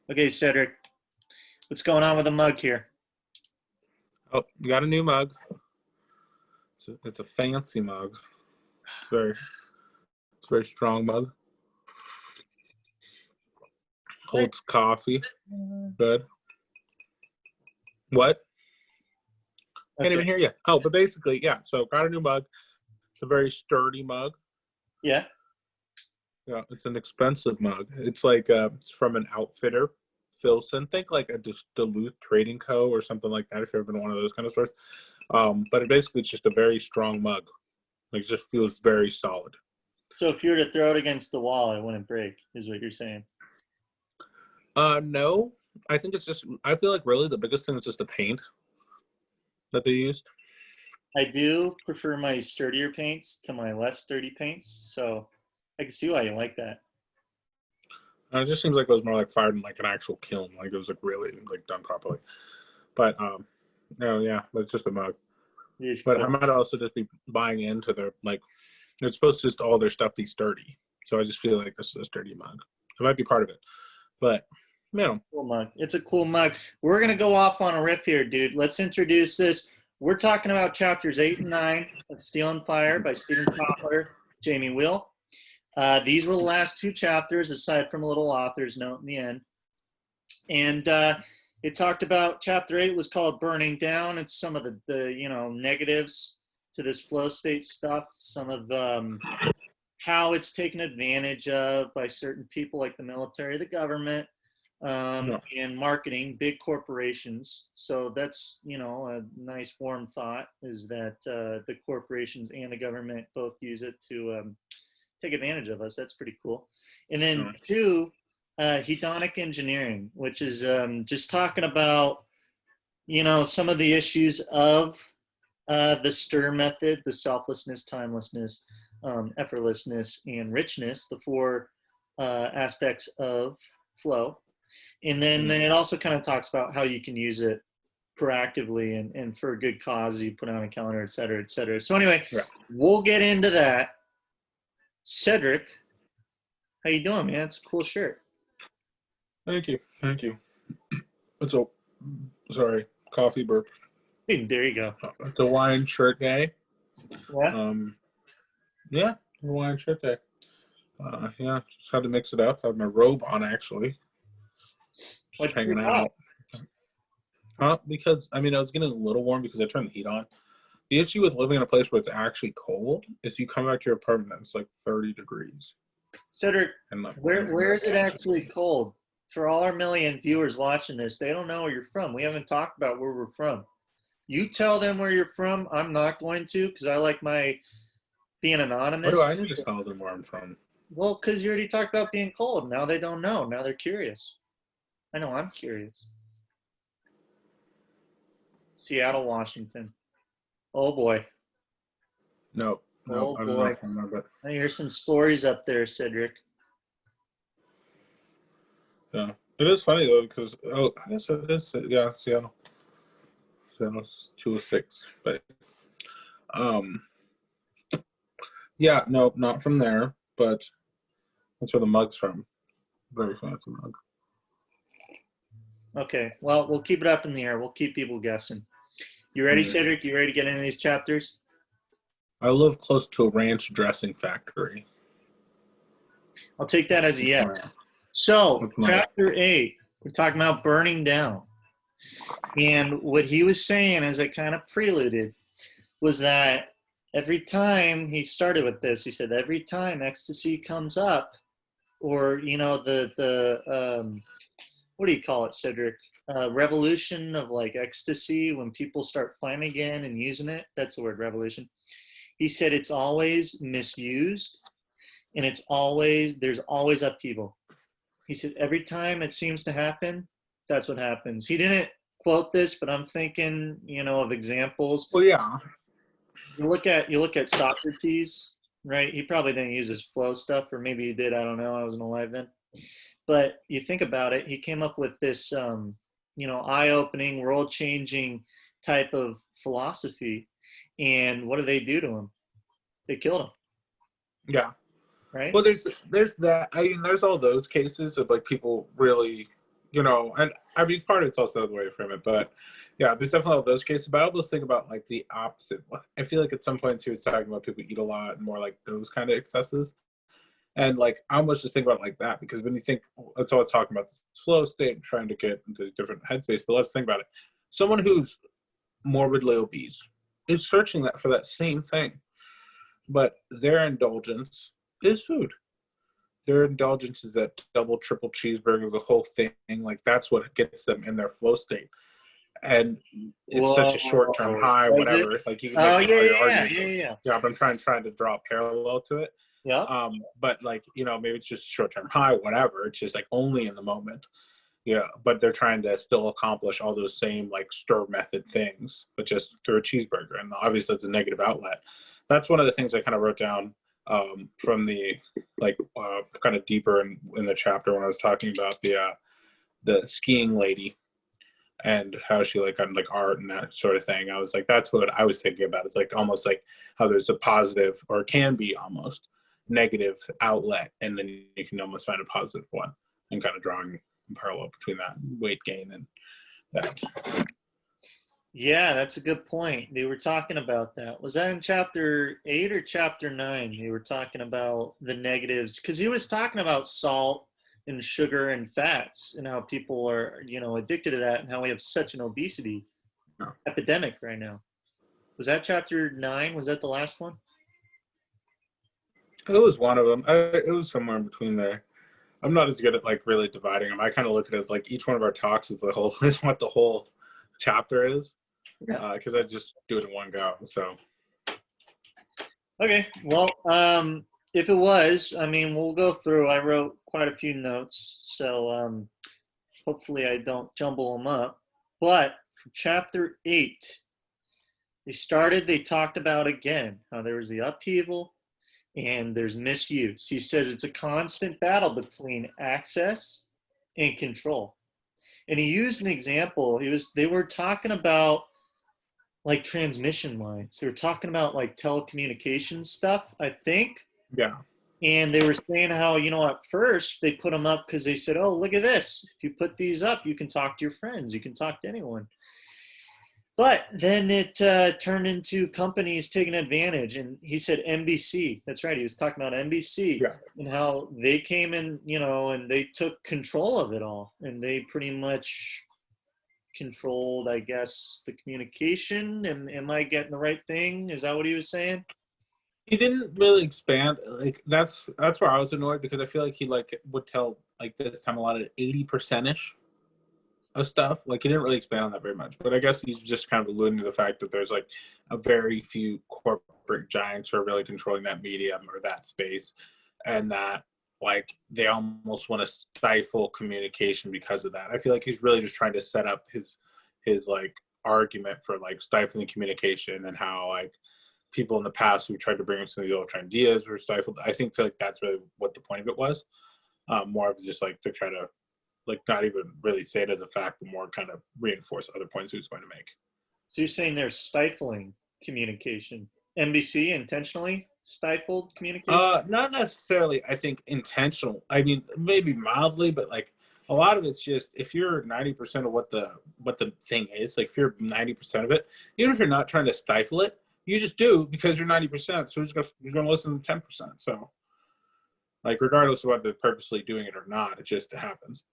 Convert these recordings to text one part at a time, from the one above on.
Okay, Cedric, what's going on with the mug here? Oh, we got a new mug. It's a fancy mug. It's a very strong mug. Holds coffee. Good. What? Can't even Okay. hear you. Oh, but basically, yeah. So got a new mug. It's a very sturdy mug. Yeah. Yeah, it's an expensive mug. It's like it's from an outfitter, Filson. Think like a Duluth Trading Co. or something like that. If you've ever been to one of those kind of stores. But it's just a very strong mug. Like it just feels very solid. So if you were to throw it against the wall, it wouldn't break, is what you're saying. No. I think it's just. I feel like really the biggest thing is just the paint that they used. I do prefer my sturdier paints to my less sturdy paints, so I can see why you like that. It just seems like it was more like fired in like an actual kiln, like it was like really like done properly. But no, yeah, but it's just a mug. It is But cool. I might also just be buying into their like it's supposed to just all their stuff be sturdy. So I just feel like this is a sturdy mug. It might be part of it, but you know, Cool mug. It's a cool mug. We're gonna go off on a riff here, dude. Let's introduce this. We're talking about chapters 8 and 9 of Steel and Fire by Stephen Kotler, Jamie Wheal. These were the last two chapters, aside from a little author's note in the end. And it talked about chapter 8 was called Burning Down. It's some of the negatives to this flow state stuff, some of how it's taken advantage of by certain people like the military, the government, no. and marketing, big corporations. So that's, a nice warm thought is that the corporations and the government both use it to take advantage of us. That's pretty cool. And then two, hedonic engineering, which is just talking about, some of the issues of the S.T.E.R method, the selflessness, timelessness, effortlessness, and richness, the four aspects of flow. And then it also kind of talks about how you can use it proactively and for a good cause. You put on a calendar, et cetera, et cetera. So anyway, we'll get into that. Cedric, how you doing, man? It's a cool shirt. Thank you. It's a coffee burp. There you go. It's a wine shirt day. Yeah. Yeah, Hawaiian shirt day. Yeah, just had to mix it up. I have my robe on actually. Just hanging out. Because I was getting a little warm because I turned the heat on. The issue with living in a place where it's actually cold is you come back to your apartment and it's like 30 degrees. Cedric, where is it actually cold? For all our million viewers watching this, they don't know where you're from. We haven't talked about where we're from. You tell them where you're from. I'm not going to because I like my being anonymous. What do I need to tell them where I'm from? Well, because you already talked about being cold. Now they don't know. Now they're curious. I know I'm curious. Seattle, Washington. Oh boy. No, oh I'm boy. not from there, but I hear some stories up there, Cedric. yeah, it is funny though because I guess it is. Yeah, Seattle's 206, but yeah, no, not from there, but that's where the mug's from. Very fancy mug. Okay, well, we'll keep it up in the air. We'll keep people guessing. You ready, Cedric? You ready to get into these chapters? I live close to a ranch dressing factory. I'll take that as a yes. So, chapter 8, we're talking about burning down. And what he was saying, as I kind of preluded, was that every time he started with this, he said, every time ecstasy comes up, or, what do you call it, Cedric? Revolution of like ecstasy, when people start finding again and using it, that's the word, revolution. He said it's always misused and there's always upheaval. He said every time it seems to happen, that's what happens. He didn't quote this, but I'm thinking, of examples. Well, yeah. You look at Socrates, right? He probably didn't use his flow stuff, or maybe he did. I don't know. I wasn't alive then. But you think about it, he came up with this, eye-opening, world-changing type of philosophy. And what do they do to him? They killed him. Yeah. Right. Well, there's that. There's all those cases of like people really you know, and I mean, part of it's also the way you frame it, but yeah, there's definitely all those cases. But I almost think about like the opposite. I feel like at some points he was talking about people eat a lot and more like those kind of excesses. And like I almost just think about it like that because when you think, let's all talking about this flow state and trying to get into different headspace, but let's think about it. Someone who's morbidly obese is searching that for that same thing, but their indulgence is food. Their indulgence is that double, triple cheeseburger, the whole thing. Like that's what gets them in their flow state. And it's such a short-term Whoa. high, Is it? whatever. Like you can Oh make yeah, all your yeah, argument. yeah, yeah, Yeah, but I'm trying to draw a parallel to it. yeah. But like, you know, maybe it's just a short-term high, whatever. It's just like only in the moment. Yeah, but they're trying to still accomplish all those same like STER method things, but just through a cheeseburger. And obviously it's a negative outlet. That's one of the things I kind of wrote down from the like kind of deeper in the chapter when I was talking about the skiing lady and how she like on like art and that sort of thing. I was like, that's what I was thinking about. It's like almost like how there's a positive or can be almost negative outlet, and then you can almost find a positive one, and kind of drawing a parallel between that weight gain and that. Yeah, that's a good point. They were talking about that. Was that in chapter 8 or chapter 9? They were talking about the negatives because he was talking about salt and sugar and fats and how people are, addicted to that and how we have such an obesity No. epidemic right now. Was that chapter 9? Was that the last one? It was one of them. It was somewhere in between there. I'm not as good at like really dividing them. I kind of look at it as like each one of our talks is the whole is what the whole chapter is, Yeah. because I just do it in one go. So Okay. Well, if it was, I mean, we'll go through. I wrote quite a few notes, so hopefully I don't jumble them up. But for chapter 8, they talked about again how there was the upheaval and there's misuse. He says it's a constant battle between access and control. And he used an example. They were talking about like transmission lines. They were talking about like telecommunications stuff, I think. yeah, And they were saying how, at first they put them up because they said, oh, look at this. If you put these up, you can talk to your friends, you can talk to anyone. But then it turned into companies taking advantage. And he said NBC. That's right. He was talking about NBC yeah. and how they came in, and they took control of it all. And they pretty much controlled, I guess, the communication. Am I getting the right thing? Is that what he was saying? He didn't really expand. Like that's where I was annoyed because I feel like he like would tell like this time a lot of 80% ish of stuff. Like he didn't really expand on that very much. But I guess he's just kind of alluding to the fact that there's like a very few corporate giants who are really controlling that medium or that space, and that like they almost want to stifle communication because of that. I feel like he's really just trying to set up his like argument for like stifling communication and how like people in the past who tried to bring some of these old ideas were stifled. I think feel like that's really what the point of it was. More of just like to try to like not even really say it as a fact, but more kind of reinforce other points he was going to make. So you're saying they're stifling communication. NBC intentionally stifled communication? Not necessarily. I think intentional. I mean, maybe mildly, but like a lot of it's just if you're 90% of what the thing is, like if you're 90% of it, even if you're not trying to stifle it, you just do because you're 90%. So who's gonna listen to 10%? So like regardless of whether they're purposely doing it or not, it just happens.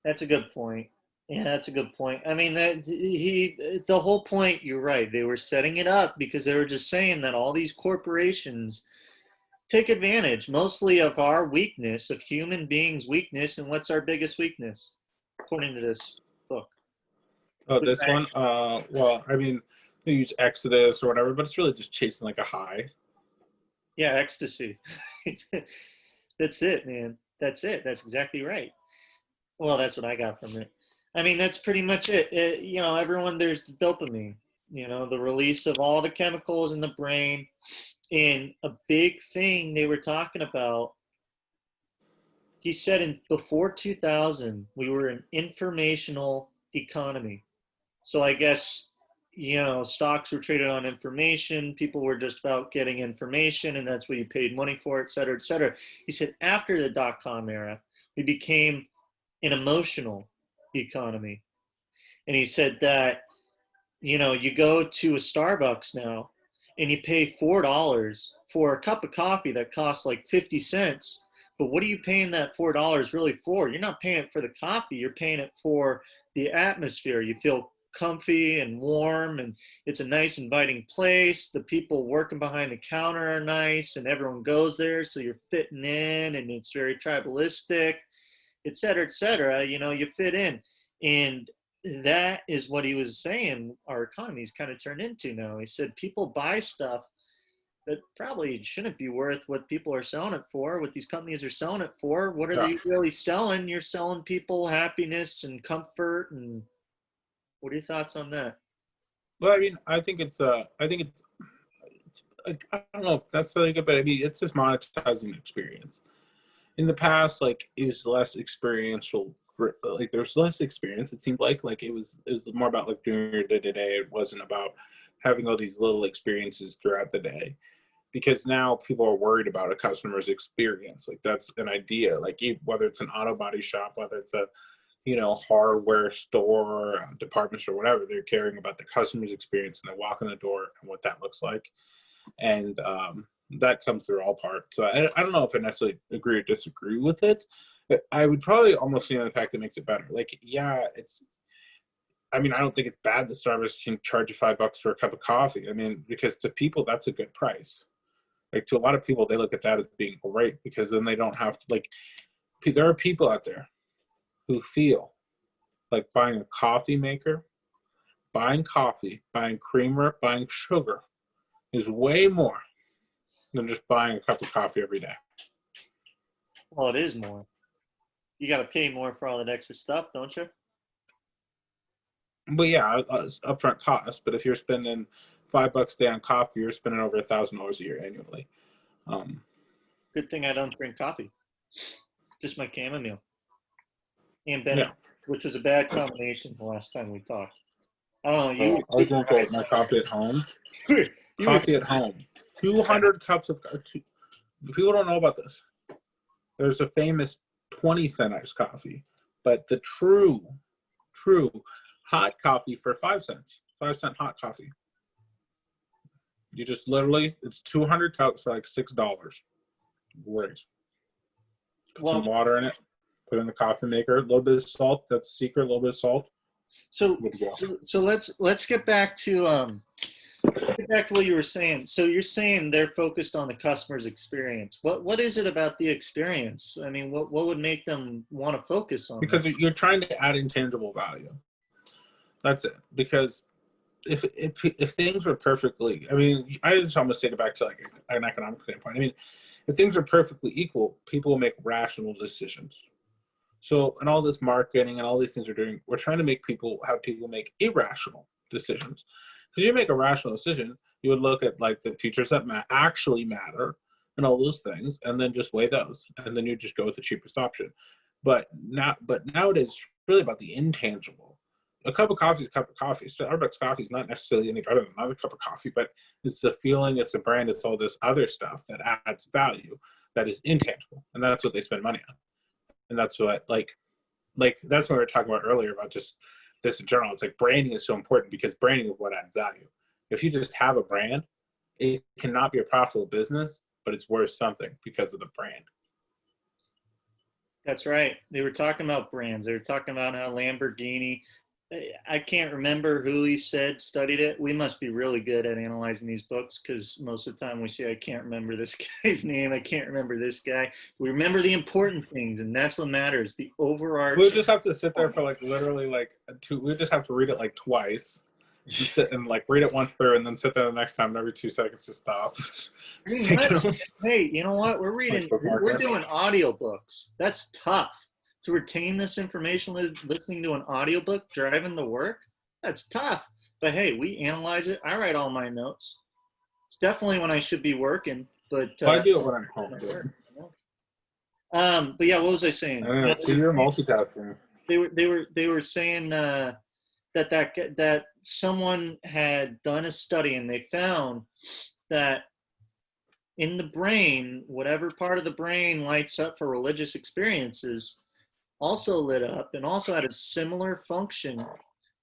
That's a good point. Yeah, that's a good point. I mean, the whole point, you're right. They were setting it up because they were just saying that all these corporations take advantage mostly of our weakness, of human beings' weakness. And what's our biggest weakness, according to this book? Oh, this one. Well, I mean, they use Exodus or whatever, but it's really just chasing like a high. Yeah, ecstasy. That's it, man. That's it. That's exactly right. Well, that's what I got from it. I mean, that's pretty much it. Everyone, there's the dopamine, the release of all the chemicals in the brain. And a big thing they were talking about, he said before 2000, we were an informational economy. So I guess, stocks were traded on information. People were just about getting information, and that's what you paid money for, et cetera, et cetera. He said after the dot-com era, we became an emotional economy. And he said that, you go to a Starbucks now and you pay $4 for a cup of coffee that costs like 50 cents. But what are you paying that $4 really for? You're not paying it for the coffee, you're paying it for the atmosphere. You feel comfy and warm, and it's a nice, inviting place. The people working behind the counter are nice, and everyone goes there, so you're fitting in, and it's very tribalistic, et cetera, et cetera. You fit in. And that is what he was saying our economy's kind of turned into now. He said people buy stuff that probably shouldn't be worth what people are selling it for, what these companies are selling it for. What are Yeah. they really selling? You're selling people happiness and comfort. And what are your thoughts on that? Well, I mean, I think it's like, I don't know if that's really good, but I mean, it's just monetizing experience. In the past, like, it was less experiential. Like, there was less experience. It seemed like it was more about like doing your day to day. It wasn't about having all these little experiences throughout the day, because now people are worried about a customer's experience. Like, that's an idea. Like, whether it's an auto body shop, whether it's a hardware store, department store, whatever, they're caring about the customer's experience when they walk in the door and what that looks like. And that comes through all parts. So I don't know if I necessarily agree or disagree with it. But I would probably almost see on the fact that makes it better. Like, yeah, I mean, I don't think it's bad that Starbucks can charge you $5 for a cup of coffee. I mean, because to people, that's a good price. Like, to a lot of people, they look at that as being great, because then they don't have to, like, there are people out there who feel like buying a coffee maker, buying coffee, buying creamer, buying sugar is way more than just buying a cup of coffee every day. Well, it is more. You got to pay more for all that extra stuff, don't you? But yeah, it's upfront cost. But if you're spending $5 a day on coffee, you're spending over $1,000 a year annually. Good thing I don't drink coffee. Just my chamomile and Yeah. Benedict, which was a bad combination the last time we talked. I don't know. You So I drink my coffee at home. were, you were Coffee at home. 200 cups of coffee. People don't know about this. There's a famous 20-cent iced coffee, but the true hot coffee for 5 cents, 5-cent hot coffee. You just literally, it's 200 cups for like $6. Great. Put some water in it. Put in the coffee maker. A little bit of salt. That's secret. A little bit of salt. So let's get back to what you were saying. So you're saying they're focused on the customer's experience. What is it about the experience? I mean, what would make them want to focus on because that? you're trying to add intangible value. That's it. Because if things were perfectly, I mean, I just almost take it back to like an economic standpoint. I mean, if things are perfectly equal, people will make rational decisions. So, and all this marketing and all these things we're doing, we're trying to have people make irrational decisions. Because you make a rational decision, you would look at like the features that actually matter and all those things, and then just weigh those, and then you just go with the cheapest option. But nowadays, it's really about the intangible. A cup of coffee is a cup of coffee. Starbucks coffee is not necessarily any better than another cup of coffee, but it's the feeling, it's the brand, it's all this other stuff that adds value that is intangible, and that's what they spend money on. And that's what like that's what we were talking about earlier about just this in general. It's like branding is so important, because branding is what adds value. If you just have a brand, it cannot be a profitable business, but it's worth something because of the brand. That's right. They were talking about brands. They were talking about how Lamborghini. I can't remember who he said studied it. We must be really good at analyzing these books, because most of the time we say, I can't remember this guy's name. I can't remember this guy. We remember the important things, and that's what matters. The overarching. We'll just have to sit there for like literally like we just have to read it like twice. And sit and like read it once through, and then sit there the next time, and every 2 seconds to stop. Hey, you know what? We're doing audiobooks. That's tough. To retain this information, listening to an audiobook, driving to work, that's tough. But hey, we analyze it. I write all my notes. It's definitely when I should be working, but I do it when I'm home. But yeah, what was I saying? So you're multitasking. They were saying that someone had done a study, and they found that in the brain, whatever part of the brain lights up for religious experiences, also lit up and also had a similar function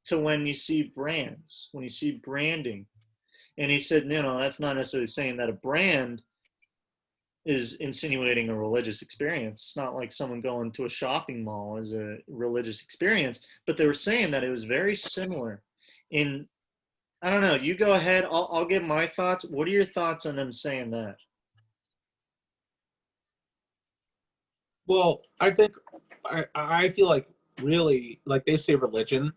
to when you see brands, when you see branding. And he said, that's not necessarily saying that a brand is insinuating a religious experience. It's not like someone going to a shopping mall is a religious experience, but they were saying that it was very similar. In I don't know. You go ahead. I'll give my thoughts. What are your thoughts on them saying that? Well, I feel like really, like they say religion,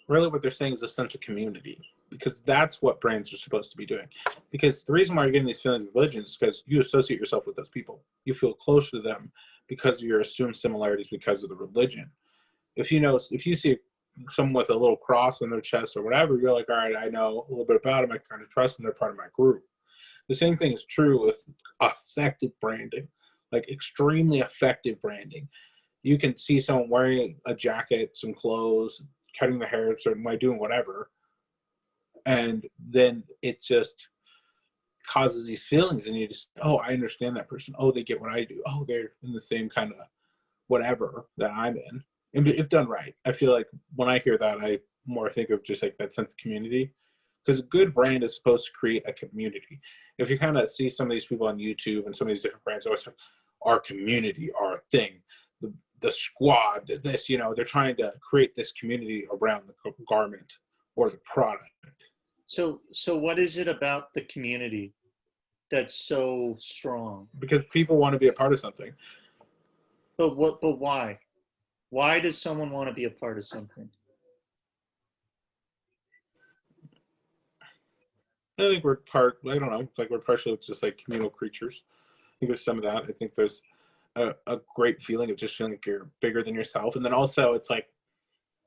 really what they're saying is a sense of community, because that's what brands are supposed to be doing. Because the reason why you're getting these feelings of religion is because you associate yourself with those people. You feel close to them because of your assumed similarities because of the religion. If you see someone with a little cross on their chest or whatever, you're like, all right, I know a little bit about them. I kind of trust them. They're part of my group. The same thing is true with effective branding, like extremely effective branding. You can see someone wearing a jacket, some clothes, cutting their hair a certain way, doing whatever, and then it just causes these feelings, and you just, oh, I understand that person. Oh, they get what I do. Oh, they're in the same kind of whatever that I'm in. And if done right, I feel like when I hear that, I more think of just like that sense of community. Because a good brand is supposed to create a community. If you kind of see some of these people on YouTube and some of these different brands always have our community, our thing, the squad, this, they're trying to create this community around the garment or the product. So what is it about the community that's so strong? Because people want to be a part of something. But why? Why does someone want to be a part of something? I think we're I don't know, like we're partially just like communal creatures. I think there's some of that. I think there's a great feeling of just feeling like you're bigger than yourself. And then also it's like,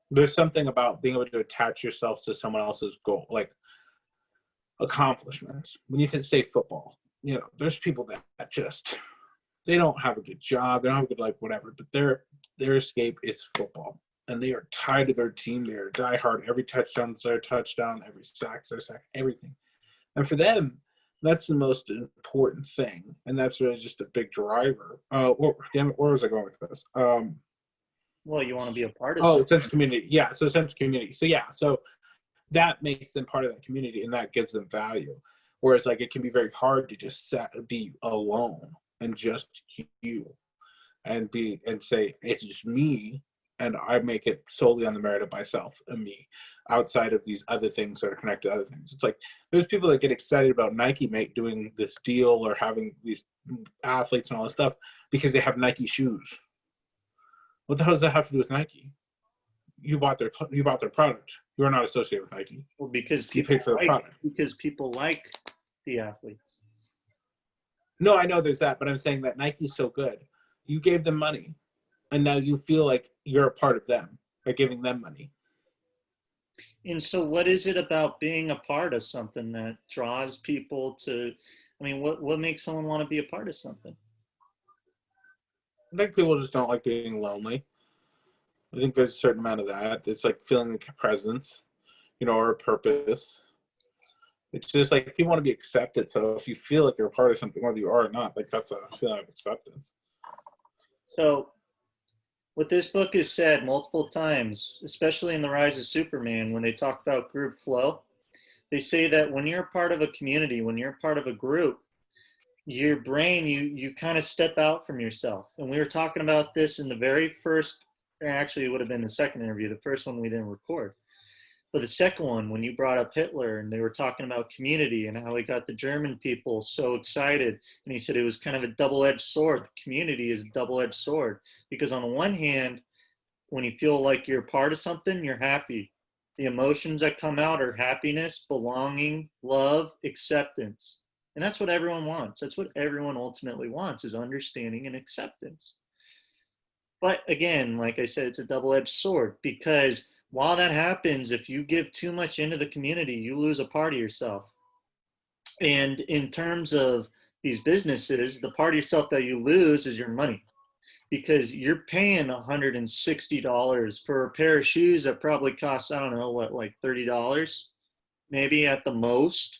there's something about being able to attach yourself to someone else's goal, like accomplishments. When you say football, there's people that just, they don't have a good job. They don't have a good, like, whatever, but their escape is football. And they are tied to their team. They are diehard. Every touchdown is their touchdown. Every sack's their sack. Everything. And for them, that's the most important thing. And that's really just a big driver. Damn it, where was I going with this? Well, you want to be a part of Oh, something. sense of community. Yeah, so sense of community. So yeah, so that makes them part of that community, and that gives them value. Whereas like it can be very hard to just be alone and just you and say it's just me, and I make it solely on the merit of myself and me, outside of these other things that are connected to other things. It's like there's people that get excited about Nike doing this deal or having these athletes and all this stuff because they have Nike shoes. What the hell does that have to do with Nike? You bought their product. You are not associated with Nike. Well, You paid for the product. because people like the athletes. No, I know there's that, but I'm saying that Nike's so good. You gave them money, and now you feel like you're a part of them by giving them money. And so what is it about being a part of something that draws people to, I mean, what makes someone want to be a part of something? I think people just don't like being lonely. I think there's a certain amount of that. It's like feeling the presence, or a purpose. It's just like people want to be accepted. So if you feel like you're a part of something, whether you are or not, like that's a feeling of acceptance. So what this book has said multiple times, especially in The Rise of Superman, when they talk about group flow, they say that when you're a part of a community, when you're a part of a group, your brain, you kind of step out from yourself. And we were talking about this in the very first, actually it would have been the second interview, the first one we didn't record. But the second one, when you brought up Hitler and they were talking about community and how he got the German people so excited, and he said it was kind of a double-edged sword. The community is a double-edged sword because on the one hand, when you feel like you're part of something, you're happy. The emotions that come out are happiness, belonging, love, acceptance. And that's what everyone wants. That's what everyone ultimately wants, is understanding and acceptance. But again, like I said, it's a double-edged sword because while that happens, if you give too much into the community, you lose a part of yourself. And in terms of these businesses, the part of yourself that you lose is your money because you're paying $160 for a pair of shoes that probably costs, I don't know, what, like $30, maybe at the most.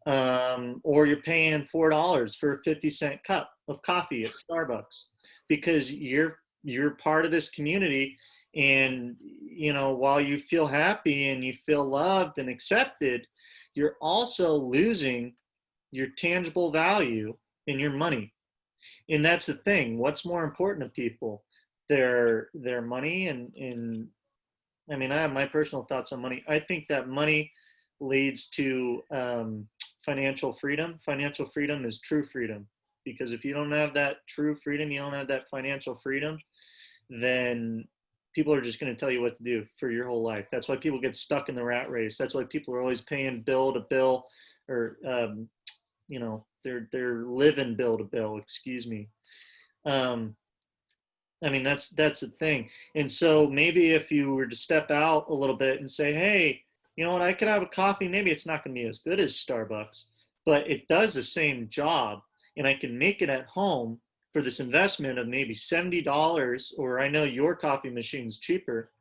Or you're paying $4 for a 50-cent cup of coffee at Starbucks because you're part of this community, and you know, while you feel happy and you feel loved and accepted, you're also losing your tangible value in your money. And that's the thing. What's more important to people? Their money and I mean, I have my personal thoughts on money. I think that money leads to financial freedom. Financial freedom is true freedom, because if you don't have that true freedom, you don't have that financial freedom, then people are just going to tell you what to do for your whole life. That's why people get stuck in the rat race. That's why people are always paying bill to bill, or you know, they're living bill to bill. Excuse me. Um, I mean, that's the thing. And so maybe if you were to step out a little bit and say, hey, you know what, I could have a coffee. Maybe it's not going to be as good as Starbucks, but it does the same job, and I can make it at home for this investment of maybe $70, or I know your coffee machine's cheaper,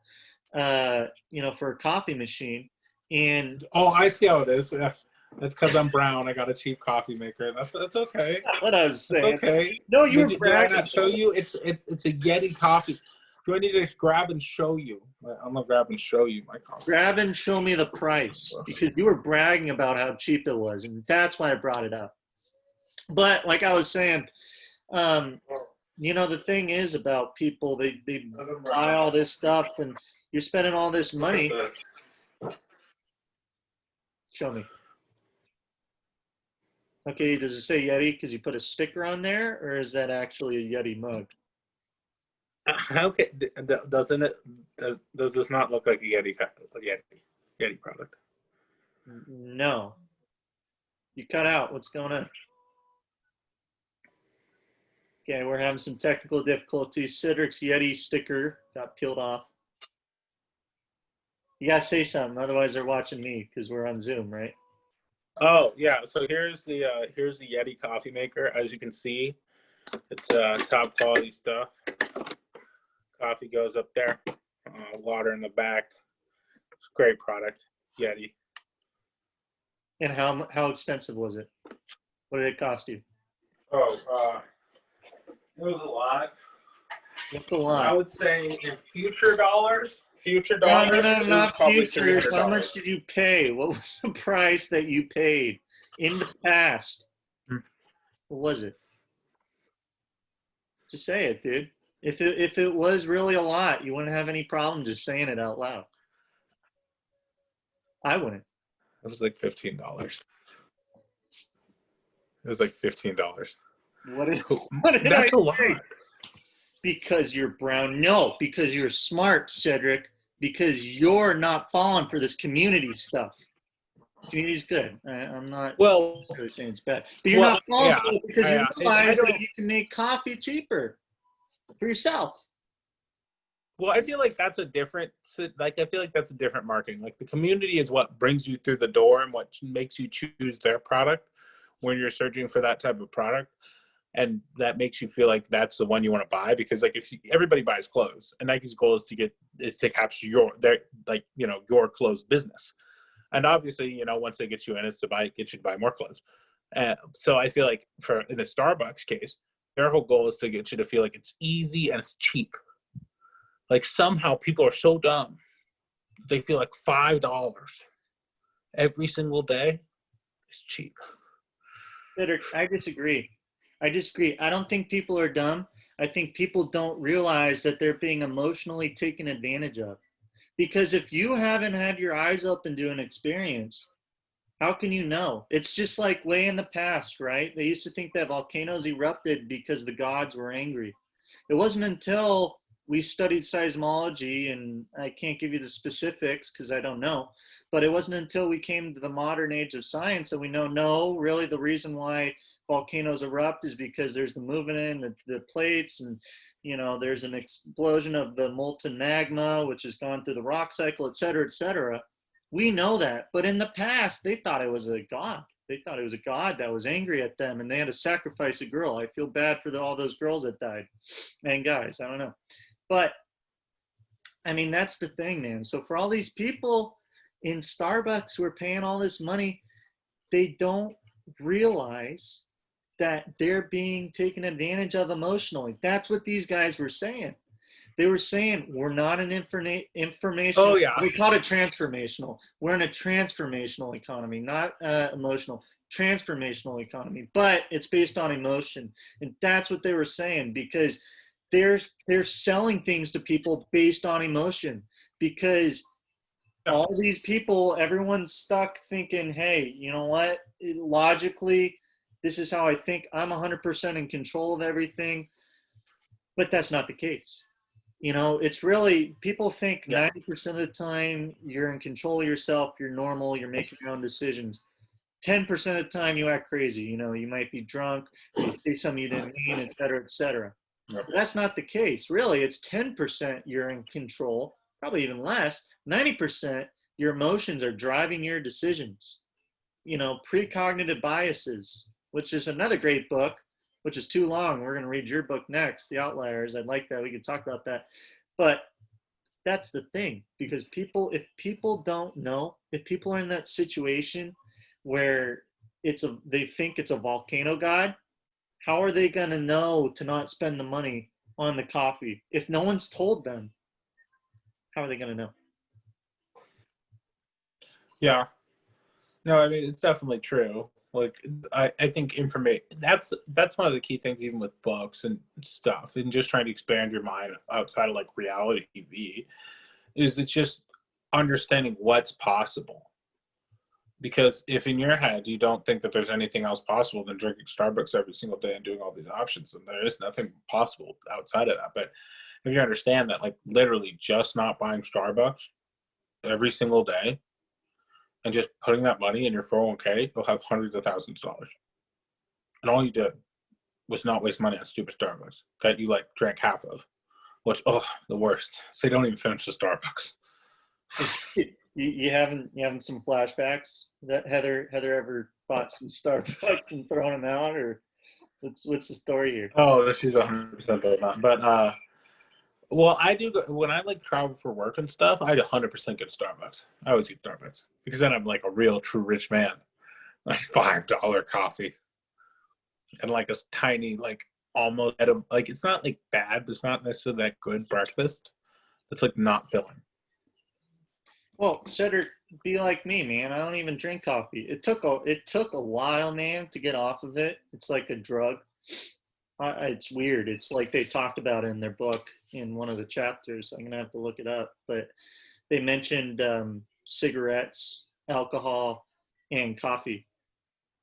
you know, for a coffee machine. And Oh, I see how it is. Yeah. That's because I'm brown. I got a cheap coffee maker. That's okay. what I was That's saying. okay. No, you were Did I bragging. not show you? It's a Yeti coffee. Do I need to grab and show you? I'm gonna grab and show you my coffee. Grab and show me the price, because you were bragging about how cheap it was, and that's why I brought it up. But like I was saying, you know, the thing is about people, they buy all this stuff, and you're spending all this money. Show me. Okay, does it say Yeti because you put a sticker on there, or is that actually a Yeti mug? How can doesn't it does this not look like a Yeti product? No. You cut out. What's going on? Okay, we're having some technical difficulties. Cedric's Yeti sticker got peeled off. You gotta say something, otherwise they're watching me because we're on Zoom, right? Oh yeah, so here's the Yeti coffee maker. As you can see, it's top quality stuff. Coffee goes up there, water in the back. It's a great product, Yeti. And how expensive was it? What did it cost you? Oh, it was a lot. What's a lot? I would say in future dollars, No, it was not probably futures. How $300. much did you pay? What was the price that you paid in the past? What was it? Just say it, dude. If it was really a lot, you wouldn't have any problem just saying it out loud. I wouldn't. It was like $15. It was like $15. What did That's I a lot. say? Because you're brown. No, because you're smart, Cedric. Because you're not falling for this community stuff. Community's good. I'm not saying it's bad, but you're not falling for it because you realize that you can make coffee cheaper for yourself. Well, I feel like that's a different marketing. Like the community is what brings you through the door and what makes you choose their product when you're searching for that type of product. And that makes you feel like that's the one you want to buy, because like everybody buys clothes, and Nike's goal is to capture your clothes business. And obviously, once they get you in, it's to get you to buy more clothes. So I feel like in the Starbucks case, their whole goal is to get you to feel like it's easy and it's cheap. Like somehow people are so dumb. They feel like $5 every single day is cheap. I disagree. I don't think people are dumb. I think people don't realize that they're being emotionally taken advantage of. Because if you haven't had your eyes open to an experience, how can you know? It's just like way in the past, right? They used to think that volcanoes erupted because the gods were angry. It wasn't until we studied seismology, and I can't give you the specifics because I don't know, but it wasn't until we came to the modern age of science that we know, no, really the reason why volcanoes erupt is because there's the movement in the plates, and there's an explosion of the molten magma, which has gone through the rock cycle, et cetera, et cetera. We know that, but in the past, they thought it was a god. They thought it was a god that was angry at them, and they had to sacrifice a girl. I feel bad for all those girls that died, and guys, I don't know. But, I mean, that's the thing, man. So for all these people in Starbucks who are paying all this money, they don't realize that they're being taken advantage of emotionally. That's what these guys were saying. They were saying we're not an Oh informational. yeah. They called it transformational. We're in a transformational economy, not emotional. Transformational economy, but it's based on emotion, and that's what they were saying because they're selling things to people based on emotion because all these people, everyone's stuck thinking, hey, you know what? Logically, this is how I think. I'm 100% in control of everything, but that's not the case. It's really, people think Yeah. 90% of the time you're in control of yourself, you're normal, you're making your own decisions. 10% of the time you act crazy. You might be drunk, you say something you didn't mean, et cetera, et cetera. Yep. But that's not the case. Really, it's 10% you're in control, probably even less. 90% your emotions are driving your decisions. Precognitive biases, which is another great book, which is too long. We're going to read your book next, The Outliers. I'd like that. We could talk about that. But that's the thing, because if people don't know, if people are in that situation where they think it's a volcano god, how are they going to know to not spend the money on the coffee? If no one's told them, how are they going to know? Yeah. No, I mean, it's definitely true. Like, I think information, that's one of the key things, even with books and stuff, and just trying to expand your mind outside of like reality TV, is it's just understanding what's possible. Because if in your head you don't think that there's anything else possible than drinking Starbucks every single day and doing all these options, then there is nothing possible outside of that. But if you understand that, like, literally just not buying Starbucks every single day and just putting that money in your 401k, you'll have hundreds of thousands of dollars. And all you did was not waste money on stupid Starbucks that you like drank half of, which, oh, the worst. So you don't even finish the Starbucks. You having some flashbacks that Heather ever bought some Starbucks and thrown them out, or what's the story here? Oh, she's 100% doing that. But well, I do when I like travel for work and stuff. I 100% get Starbucks. I always eat Starbucks because then I'm like a real true rich man. Like $5 coffee and like a tiny, like almost like, it's not like bad, but it's not necessarily that good breakfast. It's like not filling. Well, Cedric, be like me, man. I don't even drink coffee. It took a while, man, to get off of it. It's like a drug. It's weird. It's like they talked about in their book in one of the chapters. I'm gonna have to look it up, but they mentioned cigarettes, alcohol, and coffee.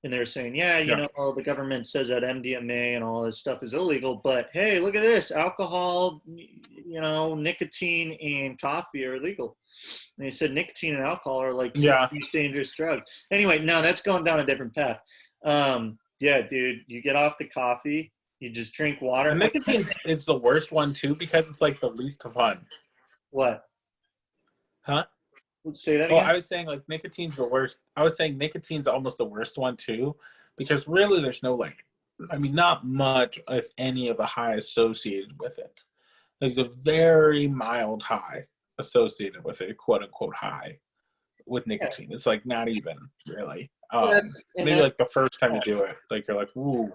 And they're saying, yeah, Yeah. the government says that MDMA and all this stuff is illegal, but hey, look at this, alcohol, nicotine and coffee are illegal. And they said nicotine and alcohol are like two dangerous drugs. Anyway, no, that's going down a different path. Yeah, dude, you get off the coffee, you just drink water. And nicotine is the worst one too because it's like the least fun. What? Huh? Let's say that Oh, again. I was saying like nicotine's the worst. I was saying nicotine's almost the worst one too, because really there's no like, I mean, not much, if any, of a high associated with it. There's a very mild high associated with it, quote unquote high, with nicotine. It's like not even really. Well, Maybe like the first time you do it, like you're like, ooh.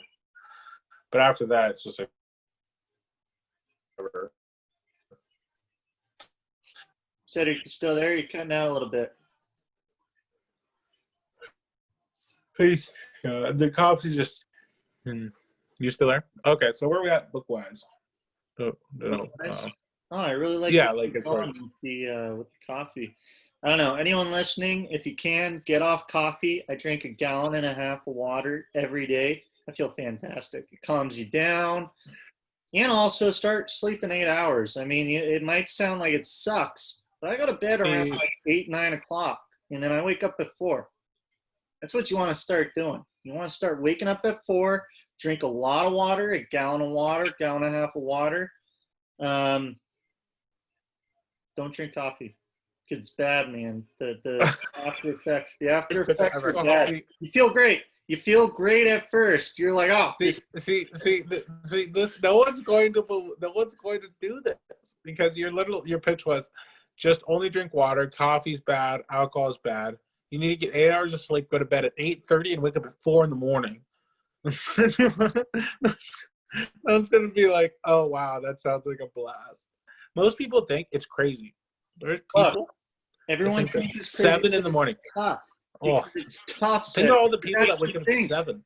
But after that, it's just like, Cedric, you still there? You're cutting out a little bit. hey, the cops is just. You still there? Okay, so where we at book wise? Oh, I really like like as far as with the coffee. I don't know. Anyone listening, if you can, get off coffee. I drink 1.5 gallons of water every day. I feel fantastic. It calms you down. And also start sleeping 8 hours. I mean, it might sound like it sucks, but I go to bed around like 8, 9 o'clock, and then I wake up at 4. That's what you want to start doing. You want to start waking up at 4, drink a lot of water, 1 gallon of water, 1.5 gallons of water. Don't drink coffee because it's bad, man. The after effects are bad. You feel great. You feel great at first. You're like, oh, see, this no one's going to do this because your pitch was just only drink water. Coffee's bad. Alcohol is bad. You need to get 8 hours of sleep. Go to bed at 8:30 and wake up at 4 in the morning. No one's gonna be like, oh wow, that sounds like a blast. Most people think it's crazy. There's Look, people that everyone think that thinks it's crazy. 7 in the morning. Tough. Oh, It's tough. think of all the people That's that wake the up at thing. 7.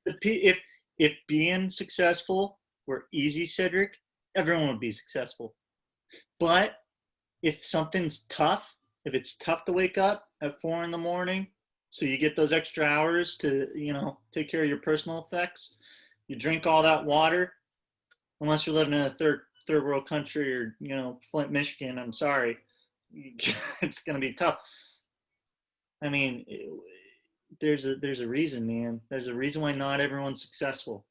If being successful were easy, Cedric, everyone would be successful. But if something's tough, if it's tough to wake up at 4 in the morning, so you get those extra hours to, take care of your personal effects, you drink all that water, unless you're living in a third world country or, Flint, Michigan, I'm sorry, it's going to be tough. I mean, there's a reason, man. There's a reason why not everyone's successful.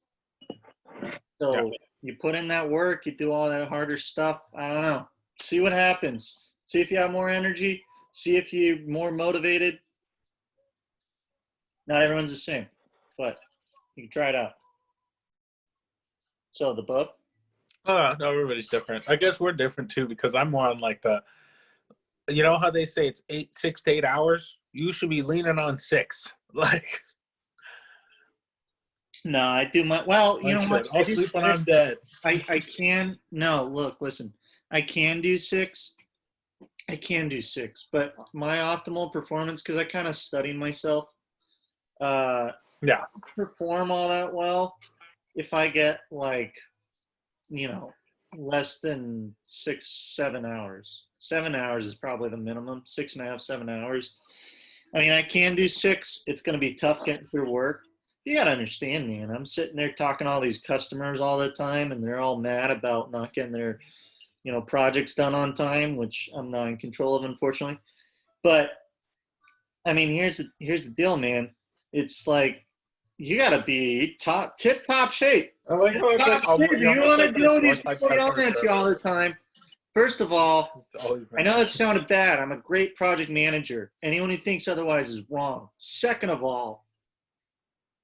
So you put in that work, you do all that harder stuff. I don't know. See what happens. See if you have more energy. See if you're more motivated. Not everyone's the same, but you can try it out. So the book. Oh, no, everybody's different. I guess we're different too because I'm more on like you know how they say it's 6 to 8 hours? You should be leaning on 6. Like, No, I do my, well, you know what? I'll sleep when I'm dead. I can, no, look, listen. I can do 6. But my optimal performance, because I kind of study myself, perform all that well if I get like, less than 6-7 hours. 7 hours is probably the minimum. 6.5, 7 hours. I mean, I can do 6. It's going to be tough getting through work. You got to understand, man. I'm sitting there talking to all these customers all the time, and they're all mad about not getting their, projects done on time, which I'm not in control of, unfortunately. But I mean, here's the deal, man. It's like you got to be tip top shape. I like how it's like, You want to deal with these people yelling at you all the time. First of all, I know that sounded bad. I'm a great project manager. Anyone who thinks otherwise is wrong. Second of all,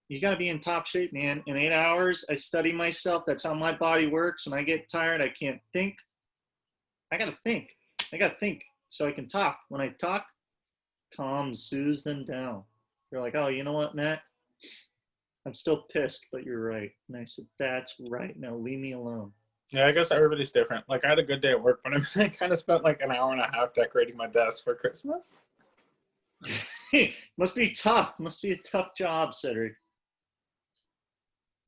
you got to be in top shape, man. In 8 hours, I study myself. That's how my body works. When I get tired, I can't think. I got to think so I can talk. When I talk, soothes them down. They're like, oh, you know what, Matt? I'm still pissed, but you're right. And I said, that's right. Now leave me alone. Yeah, I guess everybody's different. Like, I had a good day at work, but I kind of spent like an hour and a half decorating my desk for Christmas. Must be tough. Must be a tough job, Cedric.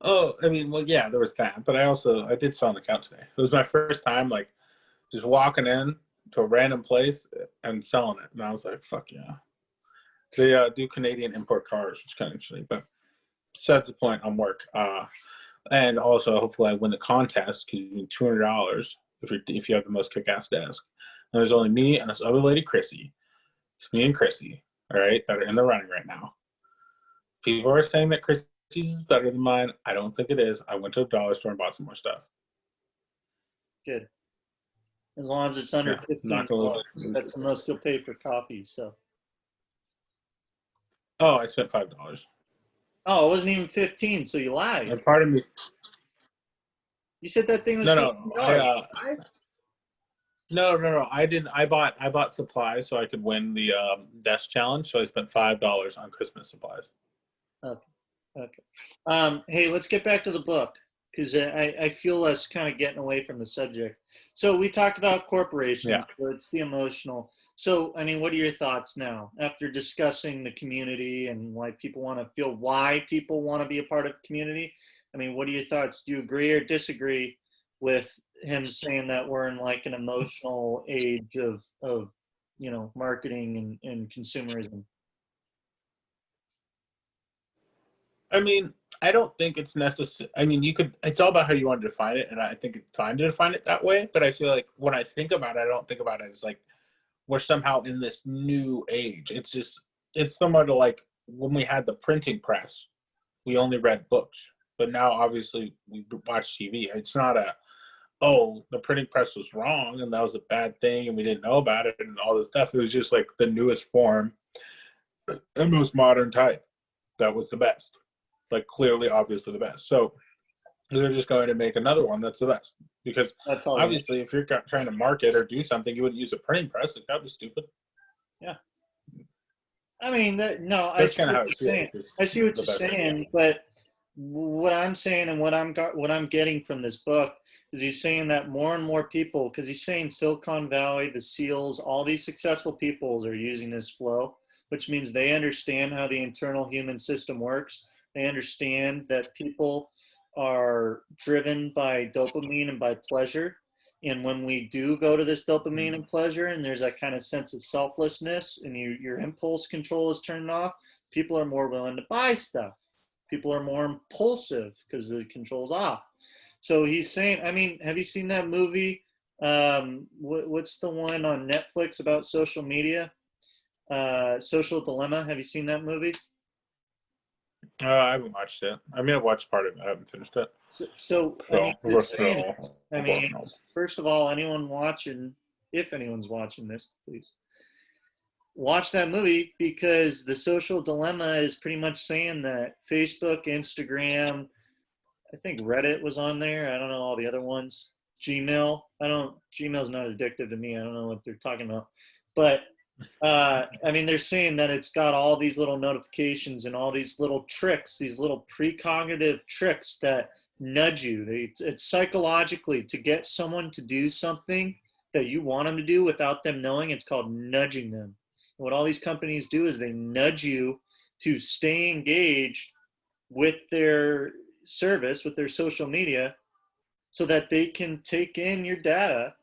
Oh, I mean, well, yeah, there was that, but I did sell an account today. It was my first time, like, just walking in to a random place and selling it, and I was like, fuck yeah. They do Canadian import cars, which is kind of interesting, but besides the point, on work. And also, hopefully, I win the contest because you need $200 if you have the most kick-ass desk. And there's only me and this other lady, Chrissy. It's me and Chrissy, all right, that are in the running right now. People are saying that Chrissy's is better than mine. I don't think it is. I went to a dollar store and bought some more stuff. Good. As long as it's under $15, that's the most you'll pay for coffee. So. Oh, I spent $5. Oh, it wasn't even 15, so you lied. And part of me. You said that thing was $15. No. I didn't. I bought supplies so I could win the desk challenge. So I spent $5 on Christmas supplies. Okay. Hey, let's get back to the book because I feel us kind of getting away from the subject. So we talked about corporations. Yeah. So it's the emotional. So, I mean, what are your thoughts now after discussing the community and why people want to be a part of community? I mean, what are your thoughts? Do you agree or disagree with him saying that we're in like an emotional age of marketing and consumerism? I mean, I don't think it's necessary. I mean, it's all about how you want to define it. And I think it's fine to define it that way. But I feel like when I think about it, I don't think about it as like we're somehow in this new age. It's similar to like when we had the printing press, we only read books. But now, obviously, we watch TV. It's not the printing press was wrong and that was a bad thing and we didn't know about it and all this stuff. It was just like the newest form, the most modern type. That was the best. Like clearly, obviously the best. So they're just going to make another one that's the best. Because obviously, if you're trying to market or do something, you wouldn't use a printing press. Like, that was stupid. Yeah. I mean, I see what you're saying, but what I'm saying and what I'm getting from this book is he's saying that more and more people, because he's saying Silicon Valley, the SEALs, all these successful peoples are using this flow, which means they understand how the internal human system works. They understand that people are driven by dopamine and by pleasure. And when we do go to this dopamine and pleasure, and there's that kind of sense of selflessness, and your impulse control is turned off, people are more willing to buy stuff. People are more impulsive because the control's off. So he's saying, I mean, have you seen that movie? What's the one on Netflix about social media? Social Dilemma. Have you seen that movie? I haven't watched it. I mean, I've watched part of it. I haven't finished it. So I mean, I mean, first of all, anyone watching, if anyone's watching this, please watch that movie, because the social dilemma is pretty much saying that Facebook, Instagram, I think Reddit was on there. I don't know all the other ones. Gmail's not addictive to me. I don't know what they're talking about. But I mean, they're saying that it's got all these little notifications and all these little tricks, these little precognitive tricks that nudge you. It's psychologically to get someone to do something that you want them to do without them knowing. It's called nudging them. And what all these companies do is they nudge you to stay engaged with their service, with their social media, so that they can take in your data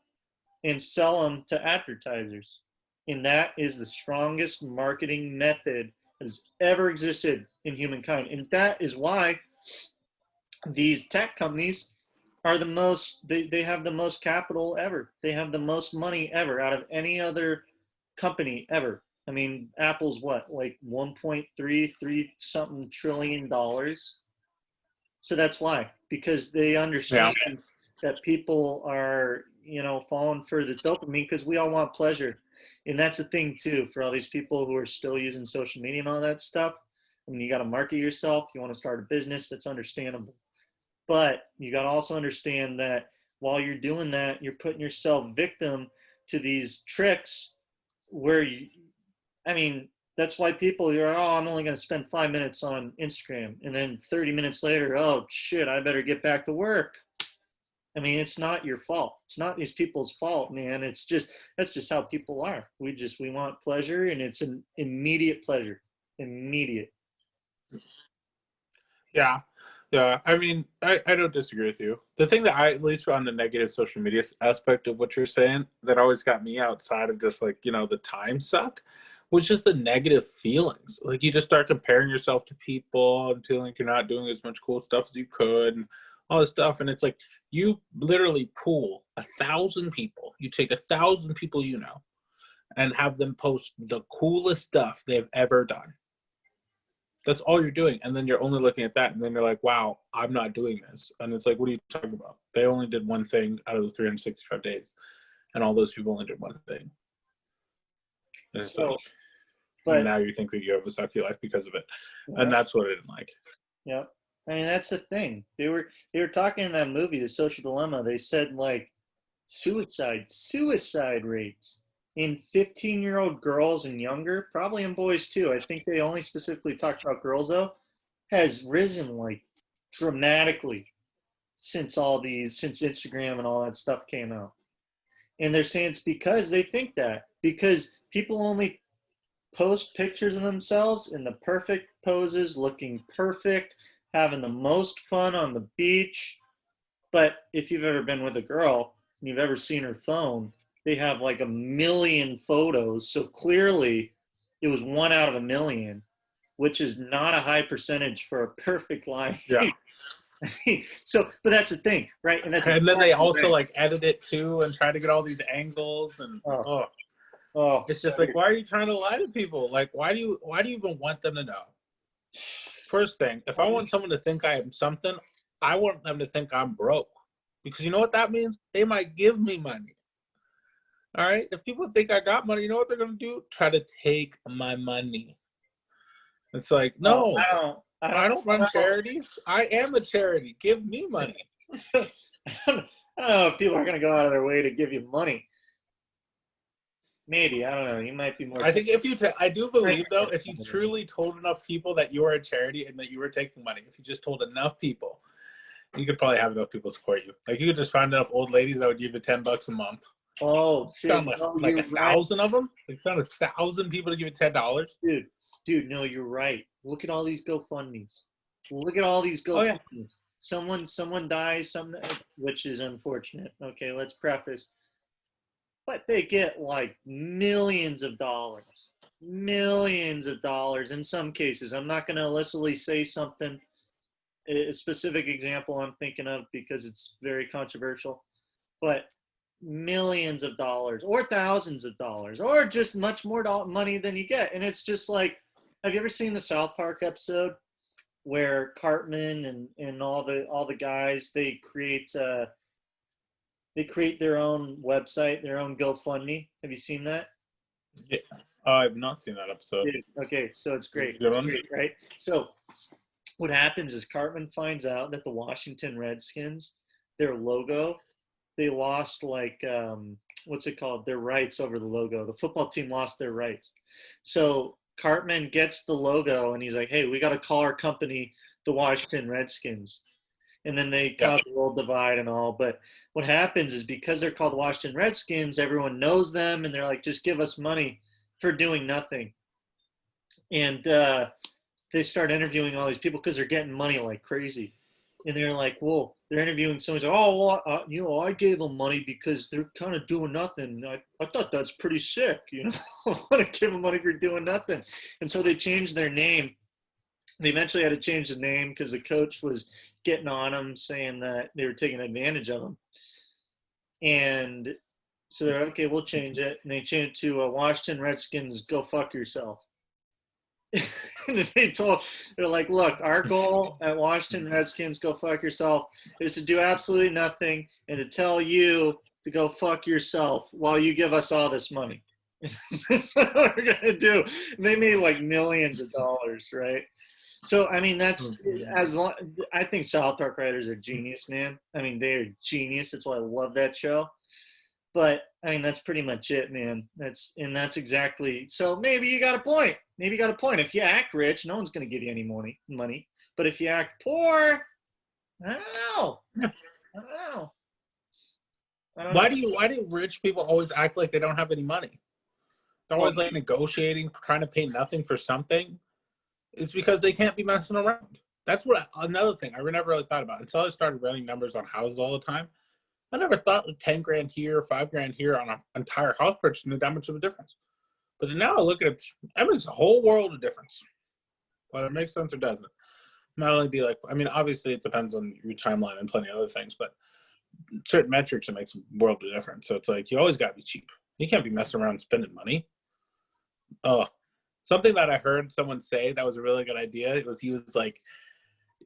and sell them to advertisers. And that is the strongest marketing method that has ever existed in humankind. And that is why these tech companies are the most, they have the most capital ever. They have the most money ever out of any other company ever. I mean, Apple's what, like 1.33 something trillion dollars. So that's why, because they understand that people are, falling for the dopamine, because we all want pleasure. And that's the thing too, for all these people who are still using social media and all that stuff. I mean, you got to market yourself. You want to start a business, that's understandable. But you got to also understand that while you're doing that, you're putting yourself victim to these tricks where that's why people, you're, oh, I'm only going to spend 5 minutes on Instagram. And then 30 minutes later, oh, shit, I better get back to work. I mean, it's not your fault. It's not these people's fault, man. That's just how people are. We want pleasure, and it's an immediate pleasure. Immediate. Yeah. Yeah. I mean, I don't disagree with you. The thing that at least on the negative social media aspect of what you're saying, that always got me outside of just like, the time suck, was just the negative feelings. Like, you just start comparing yourself to people and feeling like you're not doing as much cool stuff as you could and all this stuff. And it's like, you literally pool 1,000 people. You take 1,000 people, and have them post the coolest stuff they've ever done. That's all you're doing. And then you're only looking at that. And then you're like, wow, I'm not doing this. And it's like, what are you talking about? They only did one thing out of the 365 days. And all those people only did one thing. And it's but now you think that you have a sucky life because of it. Yeah. And that's what I didn't like. Yeah. I mean, that's the thing. They were talking in that movie, The Social Dilemma. They said like suicide rates in 15-year-old girls and younger, probably in boys too. I think they only specifically talked about girls though, has risen like dramatically since Instagram and all that stuff came out. And they're saying it's because they think that, because people only post pictures of themselves in the perfect poses, looking perfect, having the most fun on the beach. But if you've ever been with a girl and you've ever seen her phone, they have like 1 million photos. So clearly it was 1 out of 1 million, which is not a high percentage for a perfect life. Yeah. So, but that's the thing, right? And then they also like edit it too and try to get all these angles and it's just like, why are you trying to lie to people? Like, why do you even want them to know? First thing, if I want someone to think I am something, I want them to think I'm broke, because you know what that means? They might give me money. All right. If people think I got money, you know what they're going to do? Try to take my money. It's like, no, I don't run charities. I am a charity. Give me money. I don't know if people are going to go out of their way to give you money. Maybe. I don't know. You might be more. I think I do believe, though, if you truly told enough people that you are a charity and that you were taking money, if you just told enough people You could probably have enough people support you. Like you could just find enough old ladies that would give you $10 a month. Oh shit! Found No, like you're right, 1,000 of them. Like found 1,000 people to give you $10. dude. Dude, no, you're right. Look at all these GoFundmes. Look at all these Oh yeah. GoFundmes. Someone dies, which is unfortunate. Okay, let's preface. But they get like millions of dollars in some cases. I'm not going to illicitly say something, a specific example I'm thinking of because it's very controversial, but millions of dollars or thousands of dollars or just much more money than you get. And it's just like, have you ever seen the South Park episode where Cartman and all the guys, they create their own website, their own GoFundMe. Have you seen that? Yeah. I've not seen that episode. Okay, so it's great. Good It's one. great, right? So what happens is Cartman finds out that the Washington Redskins, their logo, they lost like what's it called? Their rights over the logo. The football team lost their rights. So Cartman gets the logo and he's like, "Hey, we got to call our company the Washington Redskins." And then they cause a little divide and all. But what happens is because they're called the Washington Redskins, everyone knows them and they're like, "Just give us money for doing nothing." And they start interviewing all these people because they're getting money like crazy. And they're like, well, they're interviewing someone. Like, oh, well, I gave them money because they're kind of doing nothing. I thought that's pretty sick. I want to give them money for doing nothing. And so they changed their name. They eventually had to change the name because the coach was getting on them, saying that they were taking advantage of them. And so they're okay, we'll change it. And they changed it to Washington Redskins, go fuck yourself. They're like, look, our goal at Washington Redskins, go fuck yourself, is to do absolutely nothing and to tell you to go fuck yourself while you give us all this money. That's what we're gonna do. And they made like millions of dollars, right? So I mean, that's I think South Park writers are genius, man. I mean, they are genius. That's why I love that show. But I mean, that's pretty much it, man. That's exactly. So maybe you got a point. Maybe you got a point. If you act rich, no one's going to give you any money. But if you act poor, I don't know. I don't know. Why do rich people always act like they don't have any money? They're always like negotiating, trying to pay nothing for something. It's because they can't be messing around. That's another thing I never really thought about until I started running numbers on houses all the time. I never thought 10 grand here, 5 grand here on an entire house purchase made that much of a difference. But then now I look at it, that makes a whole world of difference. Whether it makes sense or doesn't. Not only be like, I mean, obviously it depends on your timeline and plenty of other things, but certain metrics, it makes a world of difference. So it's like, you always got to be cheap. You can't be messing around spending money. Oh, something that I heard someone say that was a really good idea. He was like,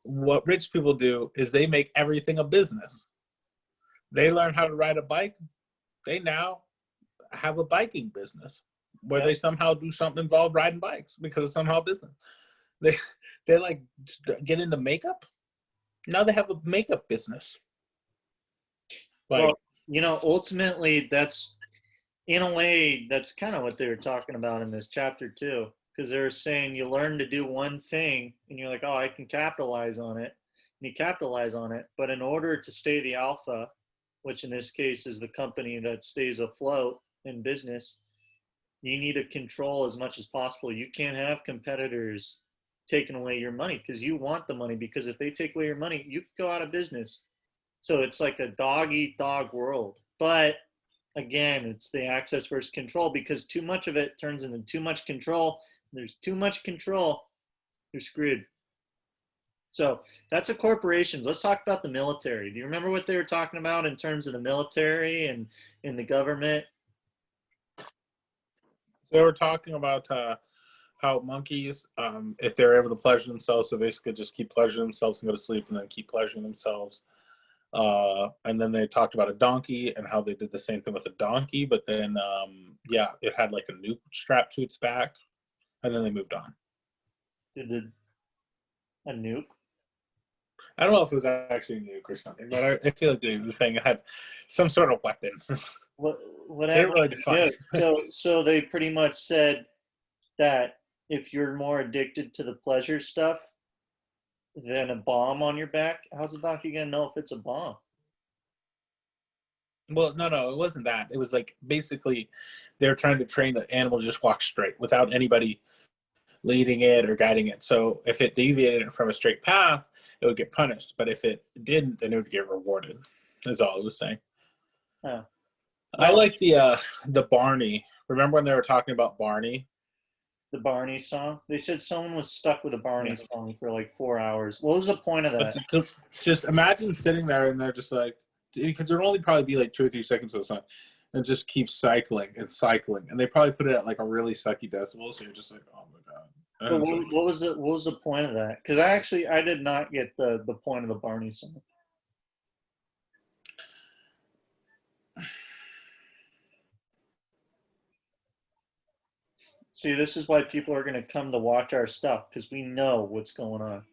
what rich people do is they make everything a business. They learn how to ride a bike. They now have a biking business where they somehow do something involved riding bikes because it's somehow a business. They like get into makeup. Now they have a makeup business. Like, well, ultimately, that's in a way that's kind of what they were talking about in this chapter too, because they're saying you learn to do one thing and you're like, oh, I can capitalize on it. And you capitalize on it, but in order to stay the alpha, which in this case is the company that stays afloat in business, you need to control as much as possible. You can't have competitors taking away your money because you want the money, because if they take away your money, you could go out of business. So it's like a dog eat dog world. But again, it's the access versus control, because too much of it turns into too much control. There's too much control, you're screwed. So that's a corporations. Let's talk about the military. Do you remember what they were talking about in terms of the military and in the government? They were talking about how monkeys, if they're able to pleasure themselves, so basically just keep pleasuring themselves and go to sleep and then keep pleasuring themselves. And then they talked about a donkey and how they did the same thing with a donkey, but then, it had like a nuke strapped to its back, and then they moved on. A nuke? I don't know if it was actually a nuke or something, but I feel like they were saying it had some sort of weapon. Whatever. They didn't really define it. So they pretty much said that if you're more addicted to the pleasure stuff, than a bomb on your back. How's the doctor gonna know if it's a bomb? Well, no, it wasn't that. It was like basically they're trying to train the animal to just walk straight without anybody leading it or guiding it. So if it deviated from a straight path, it would get punished. But if it didn't, then it would get rewarded. Is all it was saying. Oh, I well, like the Barney. Remember when they were talking about Barney? the Barney song. They said someone was stuck with a Barney Yeah. song for like 4 hours. What was the point of But that? just imagine sitting there and they're just like, because there'll only probably be like 2 or 3 seconds of the song, and just keep cycling and cycling, and they probably put it at like a really sucky decibel, so you're just like, oh my god. But And it's like, what was the point of that? Because I did not get the point of the Barney song. See, this is why people are going to come to watch our stuff because we know what's going on.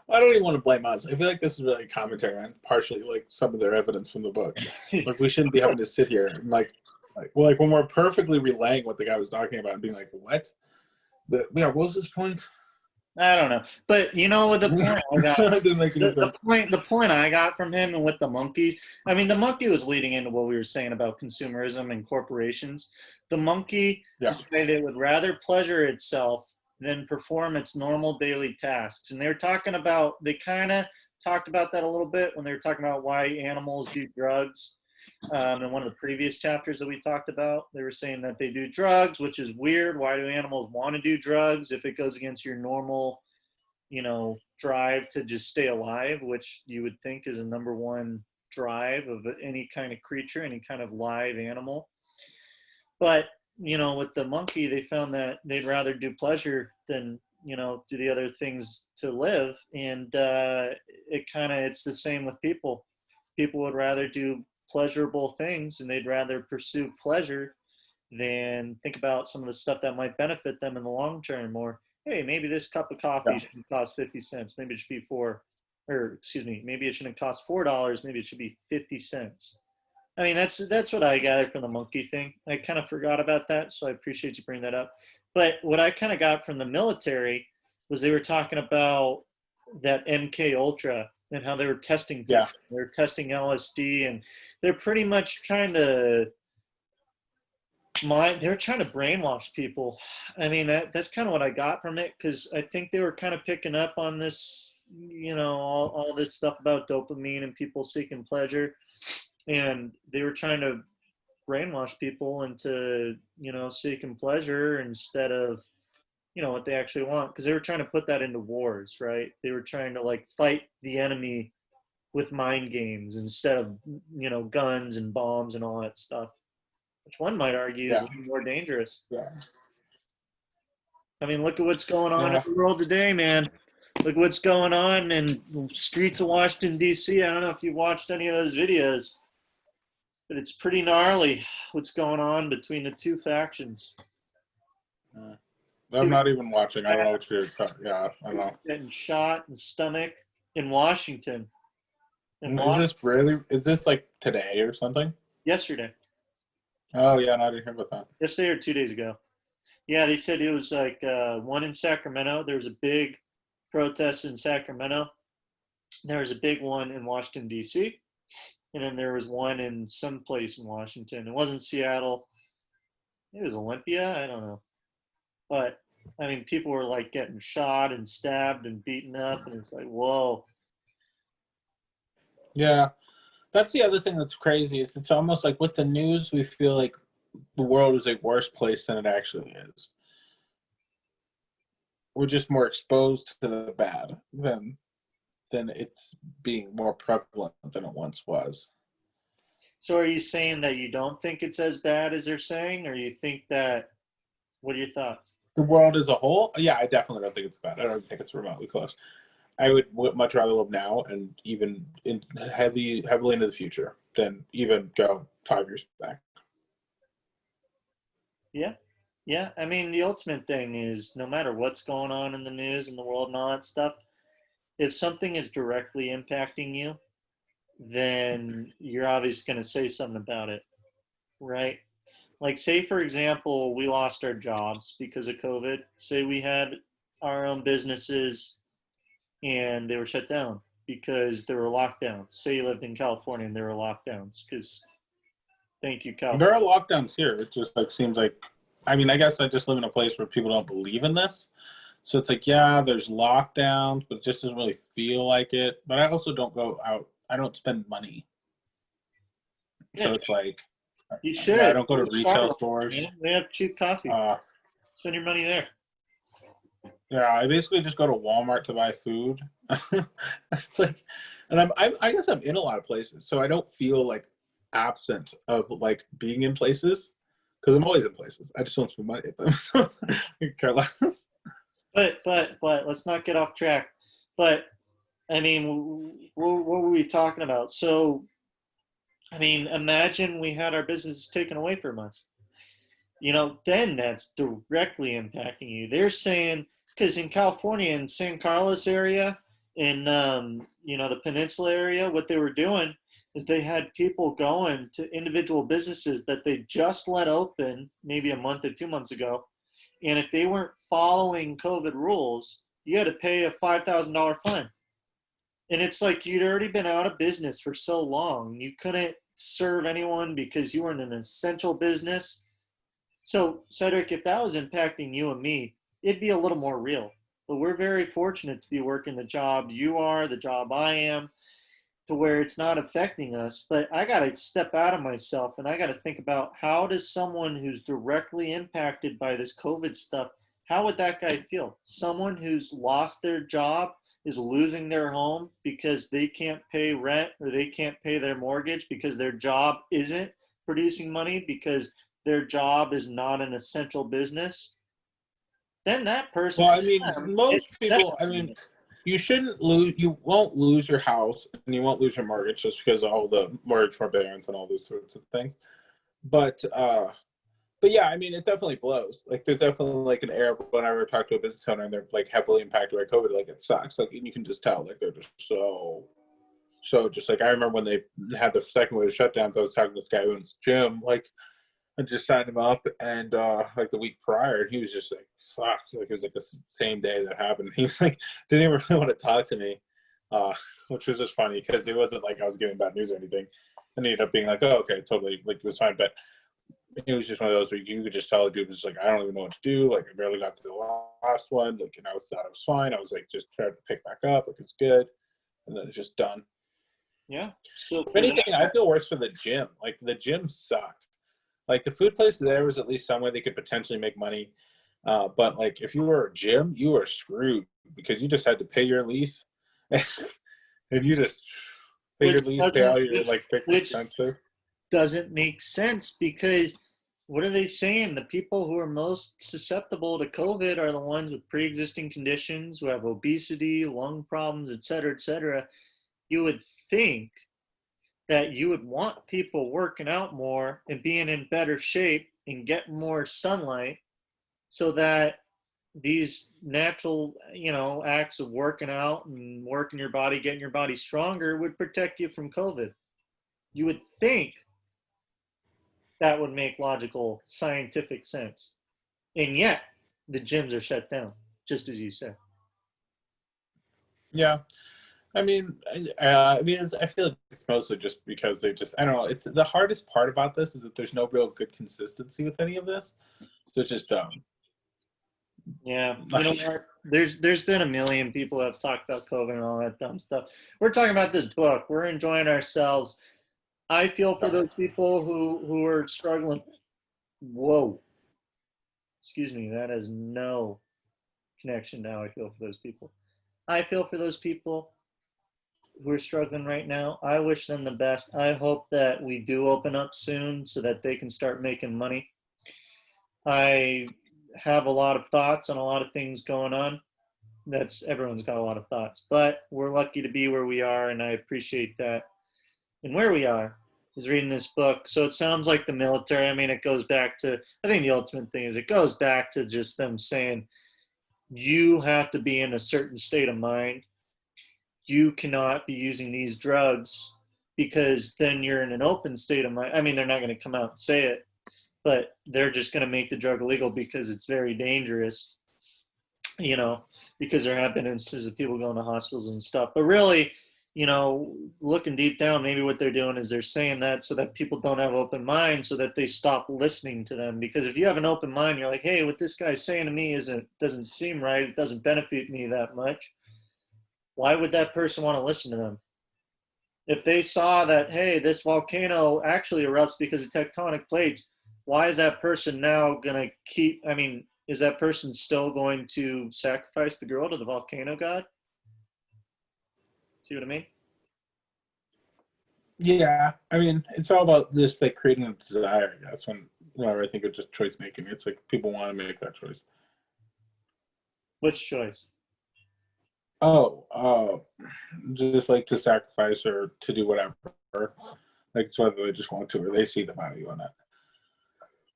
I don't even want to blame us. I feel like this is really a commentary on partially like some of their evidence from the book. Like we shouldn't be having to sit here and like when we're perfectly relaying what the guy was talking about and being like, what? But yeah, what was his point? I don't know, but you know the point I got. That didn't make any sense. The point I got from him and with the monkey. I mean, the monkey was leading into what we were saying about consumerism and corporations. The monkey Yeah, decided it would rather pleasure itself than perform its normal daily tasks. And they were talking about. They kind of talked about that a little bit when they were talking about why animals do drugs. In one of the previous chapters that we talked about, they were saying that they do drugs, which is weird. Why do animals want to do drugs if it goes against your normal, drive to just stay alive, which you would think is a number one drive of any kind of creature, any kind of live animal. But, with the monkey, they found that they'd rather do pleasure than, do the other things to live. And it's the same with people. People would rather do pleasurable things and they'd rather pursue pleasure than think about some of the stuff that might benefit them in the long term. Or, hey, maybe this cup of coffee yeah, shouldn't cost 50 cents. Maybe it should be maybe it shouldn't cost $4. Maybe it should be 50 cents. I mean, that's what I gathered from the monkey thing. I kind of forgot about that, so I appreciate you bringing that up. But what I kind of got from the military was they were talking about that MK Ultra and how they were testing yeah, people. They were testing LSD, and they're pretty much trying to they're trying to brainwash people. I mean, that's kind of what I got from it because I think they were kind of picking up on this, all this stuff about dopamine and people seeking pleasure, and they were trying to brainwash people into seeking pleasure instead of what they actually want because they were trying to put that into wars, right? They were trying to like fight the enemy with mind games instead of guns and bombs and all that stuff, which one might argue is a yeah, little more dangerous. yeah, I mean, look at what's going on in yeah. the world today, man. Look what's going on in the streets of Washington, D.C. I don't know if you watched any of those videos, but it's pretty gnarly what's going on between the two factions. I'm People not even watching. I don't know what you're talking. Yeah, I don't know. getting shot in the stomach in Washington. In Is Washington this really? Is this like today or something? yesterday. Oh yeah, no, I didn't hear about that. Yesterday or 2 days ago. Yeah, they said it was like one in Sacramento. There was a big protest in Sacramento. There was a big one in Washington, D.C. And then there was one in some place in Washington. It wasn't Seattle. It was Olympia. I don't know. But, I mean, people were like getting shot and stabbed and beaten up. And it's like, whoa. Yeah, that's the other thing that's crazy. Is it's almost like with the news, we feel like the world is a worse place than it actually is. We're just more exposed to the bad than it's being more prevalent than it once was. So are you saying that you don't think it's as bad as they're saying? Or you think that, what are your thoughts? The world as a whole, yeah, I definitely don't think it's bad. I don't think it's remotely close. I would much rather live now and even heavily into the future than even go 5 years back. Yeah. Yeah. I mean, the ultimate thing is no matter what's going on in the news and the world and all that stuff, if something is directly impacting you, then you're obviously going to say something about it, right? Like, say, for example, we lost our jobs because of COVID. Say we had our own businesses, and they were shut down because there were lockdowns. Say you lived in California and there were lockdowns because, thank you, There California. are lockdowns here. It just like seems like, I mean, I guess I just live in a place where people don't believe in this. So it's like, yeah, there's lockdowns, but it just doesn't really feel like it. But I also don't go out. I don't spend money. Yeah, So it's like, you yeah, I should. don't go Go to to retail Starbucks, stores. man. They have cheap coffee. Uh, Spend your money there. yeah, I basically just go to Walmart to buy food. It's like, and I guess I'm in a lot of places, so I don't feel like absent of like being in places because I'm always in places. I just don't spend money at them. So I could care less. But let's not get off track. But I mean, what were we talking about? So I mean, imagine we had our businesses taken away from us. Then that's directly impacting you. They're saying, because in California, in San Carlos area, in the peninsula area, what they were doing is they had people going to individual businesses that they just let open maybe a month or 2 months ago, and if they weren't following COVID rules, you had to pay a $5,000 fine. And it's like you'd already been out of business for so long, you couldn't serve anyone because you weren't an essential business. So, Cedric, if that was impacting you and me, it'd be a little more real. But we're very fortunate to be working the job you are, the job I am, to where it's not affecting us. But I got to step out of myself and I got to think about how does someone who's directly impacted by this COVID stuff, how would that guy feel? Someone who's lost their job is losing their home because they can't pay rent or they can't pay their mortgage because their job isn't producing money because their job is not an essential business, then that person Well, for I mean, them, most it's people. I mean, devastating. you shouldn't lose. You won't lose your house, and you won't lose your mortgage just because of all the mortgage forbearance and all those sorts of things. But but yeah, I mean, it definitely blows. Like, there's definitely like an air whenever I talk to a business owner and they're like heavily impacted by COVID. Like, it sucks. Like, and you can just tell. Like, they're just so just like I remember when they had the second wave of shutdowns. I was talking to this guy who owns a gym. Like, I just signed him up, and like the week prior, and he was just like, "Fuck!" Like, it was like the same day that happened. He was like, didn't even really want to talk to me, uh, which was just funny because it wasn't like I was giving bad news or anything. And he ended up being like, "Oh, okay, totally." Like, it was fine, but it was just one of those where you could just tell the dude was just like, "I don't even know what to do." Like, I barely got to the last one. Like, and I thought it was fine. I was like, just tried to pick back up. Like, it's good, and then it's just done. Yeah. So If for that, anything, I feel worse for the gym. Like, the gym sucked. Like, the food place there was at least somewhere they could potentially make money. But like, if you were a gym, you were screwed because you just had to pay your lease, and you just pay which your lease, pay doesn't all your which like fixed which expenses. doesn't make sense because what are they saying? The people who are most susceptible to COVID are the ones with pre-existing conditions, who have obesity, lung problems, et cetera, et cetera. You would think that you would want people working out more and being in better shape and getting more sunlight so that these natural, acts of working out and working your body, getting your body stronger would protect you from COVID. You would think that would make logical, scientific sense. And yet, the gyms are shut down, just as you said. Yeah, I mean, I feel like it's mostly just because they just, I don't know. It's the hardest part about this is that there's no real good consistency with any of this. So it's just Yeah, you know like, what? There's been a million people that have talked about COVID and all that dumb stuff. We're talking about this book. We're enjoying ourselves. I feel for those people who are struggling. Whoa, excuse me, that has no connection to how I feel for those people. I feel for those people who are struggling right now. I wish them the best. I hope that we do open up soon so that they can start making money. I have a lot of thoughts on a lot of things going on. That's everyone's got a lot of thoughts, but we're lucky to be where we are, and I appreciate that. And where we are is reading this book. So it sounds like the military. I mean, it goes back to, I think the ultimate thing is it goes back to just them saying, you have to be in a certain state of mind. You cannot be using these drugs because then you're in an open state of mind. I mean, they're not going to come out and say it, but they're just going to make the drug illegal because it's very dangerous. you know, because there have been instances of people going to hospitals and stuff. But really, you know, looking deep down, maybe what they're doing is they're saying that so that people don't have open minds, so that they stop listening to them. Because if you have an open mind, you're like, hey, what this guy's saying to me doesn't seem right. It doesn't benefit me that much. Why would that person want to listen to them? If they saw that, hey, this volcano actually erupts because of tectonic plates, why is that person now going to keep, I mean, is that person still going to sacrifice the girl to the volcano god? See what I mean? Yeah, I mean, it's all about this like creating a desire. That's when whenever I think of just choice making. It's like people want to make that choice. Which choice? Oh, just like to sacrifice or to do whatever. Like it's whether they just want to or they see the value in it.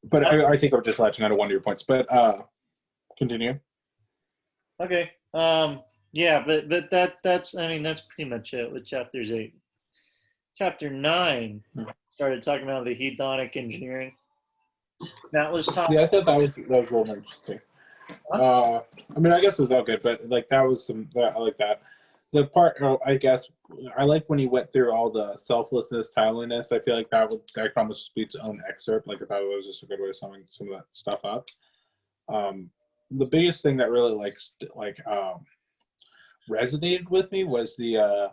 But I think I'm just latching on to one of your points. But continue. Okay. Yeah, but that's I mean that's pretty much it with chapters 8. Chapter 9 started talking about the hedonic engineering. That was taught. Yeah, I thought that was real interesting. I mean, I guess it was all good, but like that was some. I like that. The part, I guess, I like when he went through all the selflessness, timeliness. I feel like that could almost be its own excerpt. Like I thought it was just a good way of summing some of that stuff up. The biggest thing that really resonated with me was the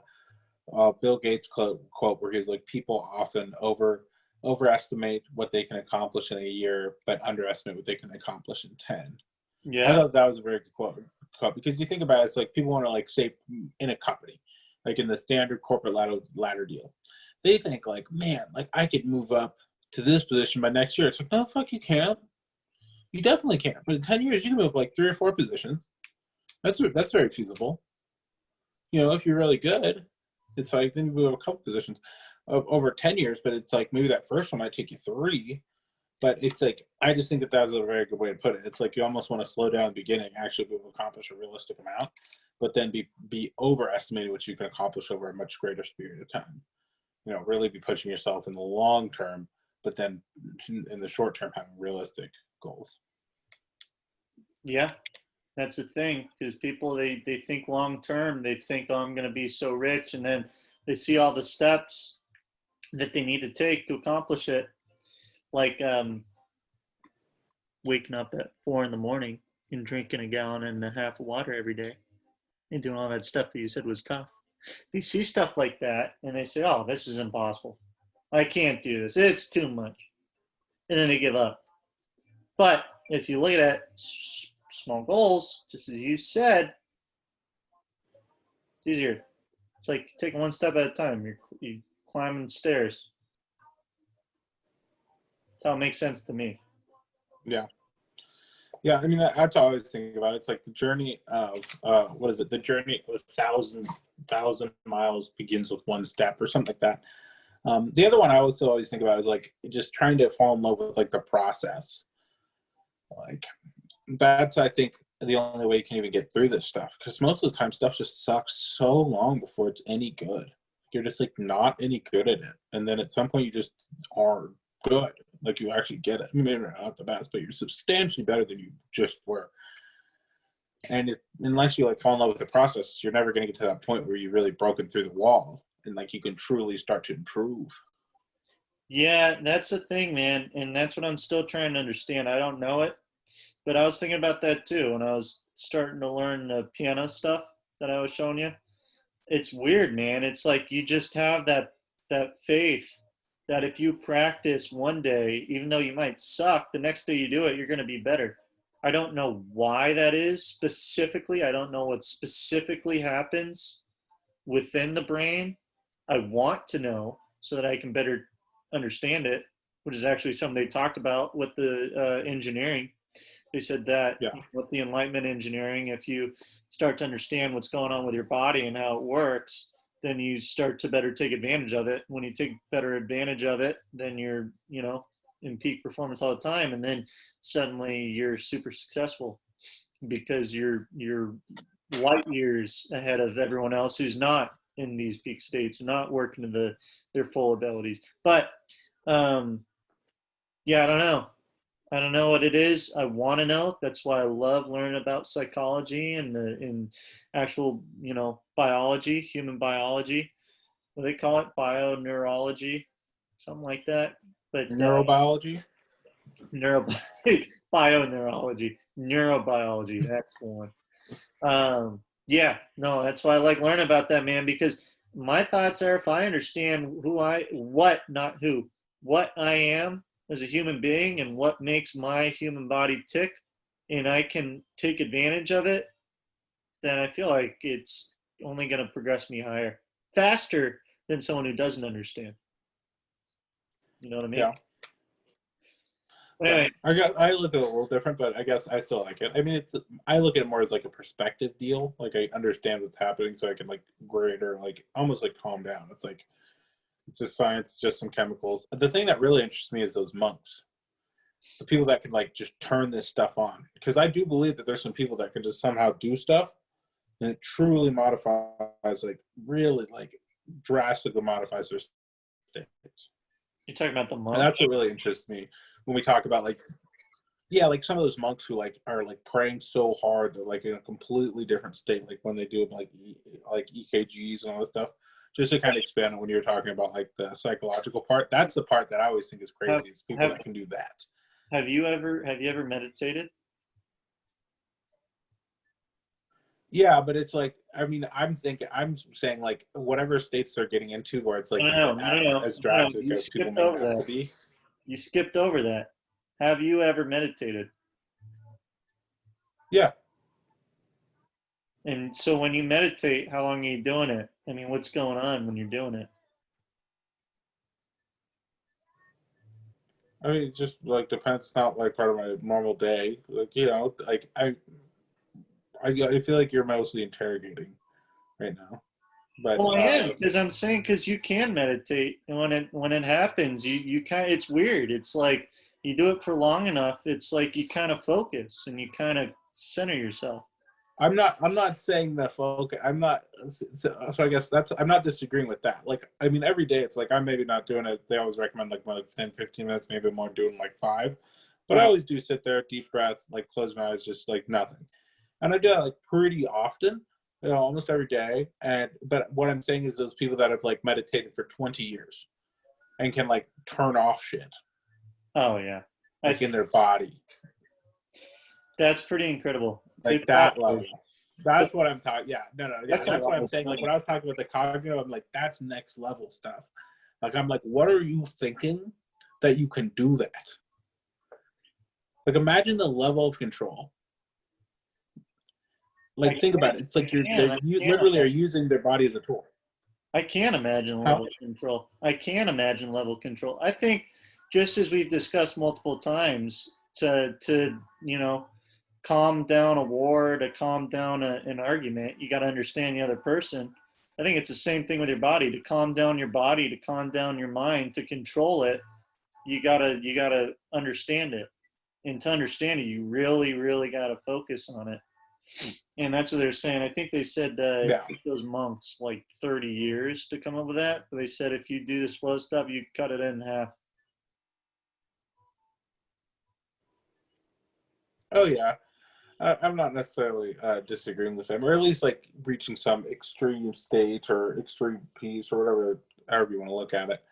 Bill Gates quote where he's like, "People often overestimate what they can accomplish in a year, but underestimate what they can accomplish in 10." I Yeah. thought that was a very good quote because you think about it, it's like people want to like say in a company, like in the standard corporate ladder deal, they think like, man, like I could move up to this position by next year. It's like, no, fuck, you can't. You definitely can't. But in 10 years, you can move like 3 or 4 positions. That's very feasible. You know, if you're really good, it's like then you move a couple positions over 10 years. But it's like maybe that first one might take you 3. But it's like I just think that was a very good way to put it. It's like you almost want to slow down at the beginning, actually be able to accomplish a realistic amount, but then be overestimating what you can accomplish over a much greater period of time. You know, really be pushing yourself in the long term, but then in the short term having realistic goals. Yeah. That's the thing, because people they think long term. They think, oh, I'm going to be so rich, and then they see all the steps that they need to take to accomplish it, like waking up at 4 in the morning and drinking a gallon and a half of water every day and doing all that stuff that you said was tough. They see stuff like that and they say, oh, this is impossible. I can't do this. It's too much. And then they give up. But if you look at small goals, just as you said, it's easier. It's like taking one step at a time. You climbing stairs. That's how it makes sense to me. Yeah. Yeah, I mean that's how I always think about it. It's like the journey of what is it? The journey of 1,000 miles begins with one step, or something like that. The other one I also always think about is like just trying to fall in love with like the process. Like that's I think the only way you can even get through this stuff because most of the time stuff just sucks so long before it's any good. You're just like not any good at it, and then at some point you just are good. Like you actually get it. Maybe not the best, but you're substantially better than you just were. And unless you like fall in love with the process, you're never going to get to that point where you've really broken through the wall and like you can truly start to improve. Yeah, that's the thing, man. And that's what I'm still trying to understand. I don't know it, but I was thinking about that too when I was starting to learn the piano stuff that I was showing you. It's weird, man. It's like you just have that faith that if you practice one day, even though you might suck, the next day you do it, you're going to be better. I don't know why that is specifically. I don't know what specifically happens within the brain. I want to know so that I can better understand it, which is actually something they talked about with the engineering. They said that Yeah. with the enlightenment engineering, if you start to understand what's going on with your body and how it works, then you start to better take advantage of it. When you take better advantage of it, then you're, in peak performance all the time. And then suddenly you're super successful because you're light years ahead of everyone else who's not in these peak states, not working to their full abilities. But yeah, I don't know. I don't know what it is. I want to know. That's why I love learning about psychology and in actual, biology, human biology. What do they call it? Bioneurology, something like that. But Neurobiology. neuro bioneurology, neurobiology. That's the one. Yeah, no, that's why I like learning about that, man. Because my thoughts are, if I understand not who, what I am as a human being and what makes my human body tick, and I can take advantage of it, then I feel like it's only going to progress me higher, faster than someone who doesn't understand. You know what I mean? Yeah. But Yeah, anyway, I look at it a little different, but I guess I still like it. I mean, I look at it more as like a perspective deal. Like I understand what's happening, so I can like grade or like almost like calm down. It's like it's just science, it's just some chemicals. The thing that really interests me is those monks, the people that can like just turn this stuff on. Because I do believe that there's some people that can just somehow do stuff, and it truly modifies, like really like drastically modifies their states. you're talking about the And monk. that's what really interests me when we talk about like, yeah, like some of those monks who like are like praying so hard they're like in a completely different state, like when they do like EKGs and all this stuff. Just to kind of expand on when you're talking about like the psychological part, that's the part that I always think is Have crazy. Is people have that can do that. have you ever meditated? Yeah, but it's like, I mean, I'm saying like whatever states they're getting into where it's like No, no, no, no, as no, no. drastic You as people skipped make over it out that. to be. You skipped over that. Have you ever meditated? Yeah, And so when you meditate, how long are you doing it? I mean, what's going on when you're doing it? I mean, it just like depends. It's not like part of my normal day. Like like I feel like you're mostly interrogating right now, but Well, I am because I'm saying because you can meditate, and when it happens, you kind of it's weird. It's like you do it for long enough. It's like you kind of focus and you kind of center yourself. I'm not saying that focus. I'm not. So I guess I'm not disagreeing with that. Like I mean, every day it's like I'm maybe not doing it. They always recommend like more like 10, 15 minutes, maybe more doing like 5. But I Uh, always do sit there, deep breath, like close my eyes, just like nothing. And I do that like pretty often, almost every day. But what I'm saying is those people that have like meditated for 20 years and can like turn off shit oh yeah, I like see. in their body, That's pretty incredible. like Good job, that dude. level. That's what I'm talking. Yeah, no, no, yeah, That's a that's what lot I'm of saying. Like time. when I was talking about the cognitive, I'm like, that's next level stuff. Like I'm like, what are you thinking that you can do that? Like imagine the level of control. I Like think about can, it. It's like I you can literally are imagine. using their body as a tool. I can imagine How? level control. I can imagine level control. I think just as we've discussed multiple times, to calm down a war, to calm down an argument, you got to understand the other person. I think it's the same thing with your body. To calm down your body, to calm down your mind, to control it, you gotta understand it. And to understand it, you really, really gotta focus on it. And that's what they're saying. I think they said it Yeah. took those monks like 30 years to come up with that. But they said if you do this flow stuff, you cut it in half. Oh yeah. I'm not necessarily disagreeing with them, or at least like reaching some extreme state or extreme peace or whatever, however you want to look at it.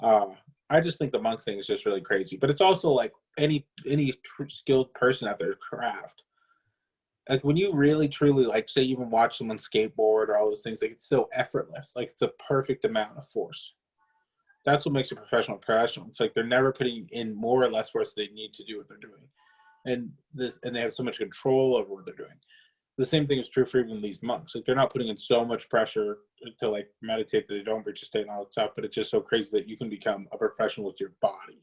Uh, I just think the monk thing is just really crazy, but it's also like any skilled person at their craft. Like when you really truly like, say, even watch someone skateboard or all those things, like it's so effortless. Like it's a perfect amount of force. That's what makes a professional. It's like they're never putting in more or less force they need to do what they're doing, and they have so much control over what they're doing. The same thing is true for even these monks. Like they're not putting in so much pressure to like meditate that they don't reach a state and all that stuff, but it's just so crazy that you can become a professional with your body.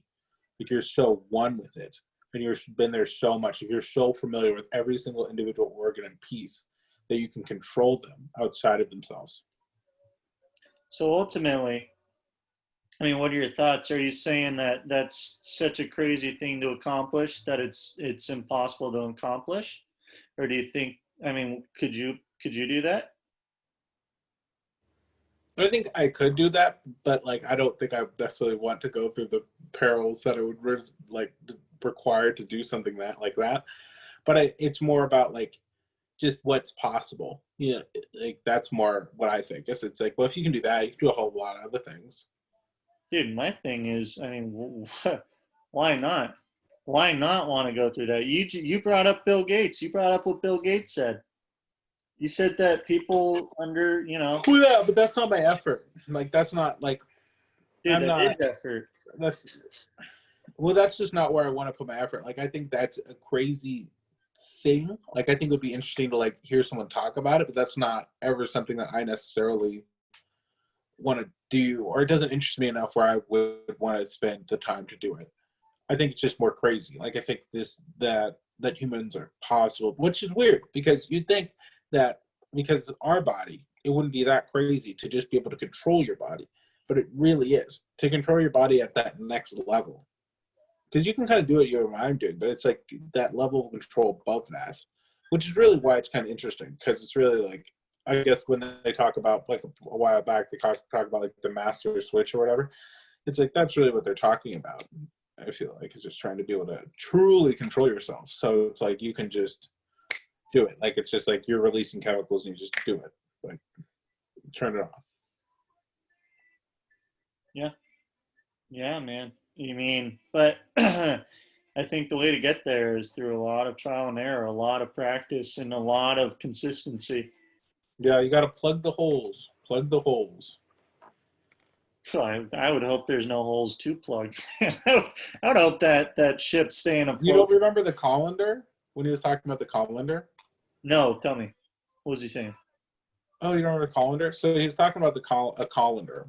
Like you're so one with it, and you've been there so much. If you're so familiar with every single individual organ and piece that you can control them outside of themselves. So ultimately, I mean, what are your thoughts? Are you saying that that's such a crazy thing to accomplish that it's impossible to accomplish, or do you think? I mean, could you do that? I think I could do that, but like I don't think I necessarily want to go through the perils that it would like required to do something like that. But it's more about like just what's possible. Yeah, like that's more what I think. It's like, well, if you can do that, you can do a whole lot of other things. Dude, my thing is, I mean, why not? Why not want to go through that? You brought up Bill Gates. You brought up what Bill Gates said. You said that people under, Well, yeah, but that's not my effort. Like that's not like dude, I'm that is not. effort. That's well, that's just not where I want to put my effort. Like I think that's a crazy thing. Like I think it would be interesting to like hear someone talk about it, but that's not ever something that I necessarily want to do, or it doesn't interest me enough where I would want to spend the time to do it. I think it's just more crazy. Like I think that humans are possible, which is weird because you'd think that because our body, it wouldn't be that crazy to just be able to control your body, but it really is to control your body at that next level. Because you can kind of do what your mind doing, but it's like that level of control above that, which is really why it's kind of interesting. Because it's really like, I guess when they talk about like a while back, they talk about like the master switch or whatever. It's like that's really what they're talking about. I feel like it's just trying to be able to truly control yourself. So it's like you can just do it. Like it's just like you're releasing chemicals and you just do it. Like turn it off. Yeah. Yeah, man. You mean, but I think the way to get there is through a lot of trial and error, a lot of practice, and a lot of consistency. Yeah, you got to plug the holes. Plug the holes. So I would hope there's no holes to plug. I would hope that ship's staying You afloat. don't remember the colander when he was talking about the colander? No, tell me. What was he saying? Oh, you don't remember colander? So he was talking about a colander.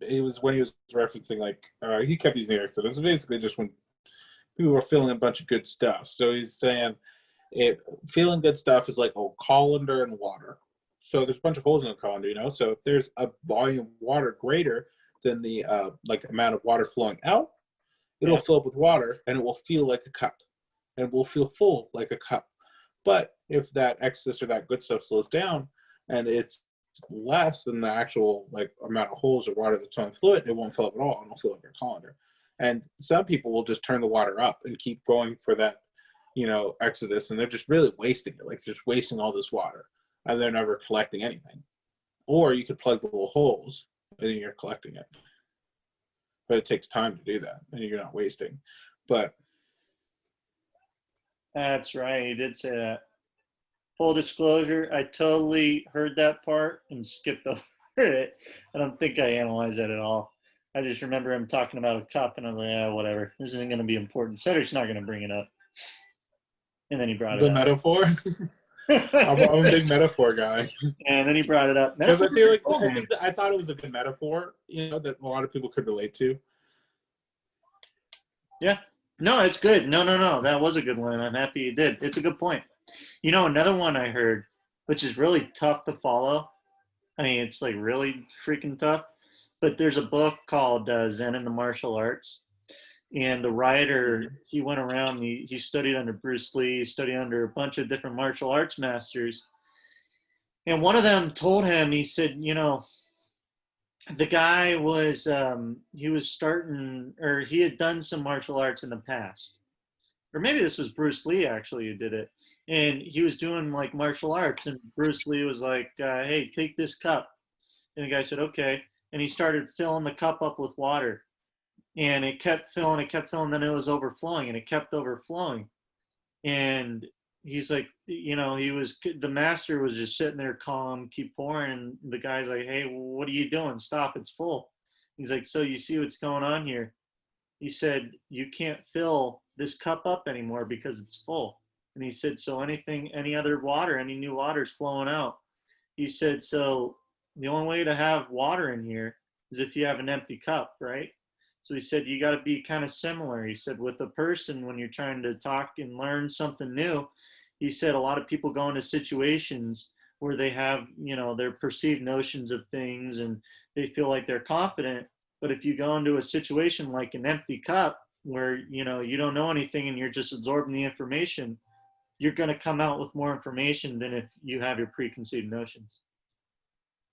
It was when he was referencing like he kept using accidents. Basically, just when people were feeling a bunch of good stuff. So he's saying feeling good stuff is like a colander and water. So there's a bunch of holes in the colander, you know. So if there's a volume of water greater than the like amount of water flowing out, it'll Yeah. fill up with water and it will feel like a cup, and will feel full like a cup. But if that excess or that good stuff slows down and it's less than the actual like amount of holes or water that's on the fluid, it won't fill up at all. It'll fill up your colander. And some people will just turn the water up and keep going for that, exodus, and they're just really wasting it, like just wasting all this water, and they're never collecting anything. Or you could plug the little holes and then you're collecting it. But it takes time to do that, and you're not wasting. But That's right. He did say that. Full disclosure, I totally heard that part and skipped over it. I don't think I analyzed that at all. I just remember him talking about a cup, and I was like, yeah, whatever. This isn't going to be important. Cedric's not going to bring it up. And then he brought it the up. metaphor, I'm a big metaphor guy And then he brought it up. because I Metaphors feel are like cool, man. I thought it was a good metaphor, that a lot of people could relate to. Yeah. No, it's good. No. That was a good one. I'm happy you did. It's a good point. Another one I heard, which is really tough to follow. I mean, it's like really freaking tough. But there's a book called Zen and the Martial Arts. And the writer, Mhm. he went around, he studied under Bruce Lee, he studied under a bunch of different martial arts masters. And one of them told him, he said, the guy was, he was starting, or he had done some martial arts in the past. Or maybe this was Bruce Lee actually who did it. And he was doing like martial arts, and Bruce Lee was like, hey, take this cup. And the guy said, okay. And he started filling the cup up with water. And it kept filling, then it was overflowing, and it kept overflowing. And he's like, the master was just sitting there calm, keep pouring, and the guy's like, hey, what are you doing? Stop, it's full. He's like, so you see what's going on here? He said, you can't fill this cup up anymore because it's full. And he said, so any other water, any new water is flowing out. He said, so the only way to have water in here is if you have an empty cup, right? So he said, you got to be kind of similar. He said, with a person, when you're trying to talk and learn something new, he said, a lot of people go into situations where they have, their perceived notions of things, and they feel like they're confident. But if you go into a situation like an empty cup where, you don't know anything and you're just absorbing the information, you're going to come out with more information than if you have your preconceived notions.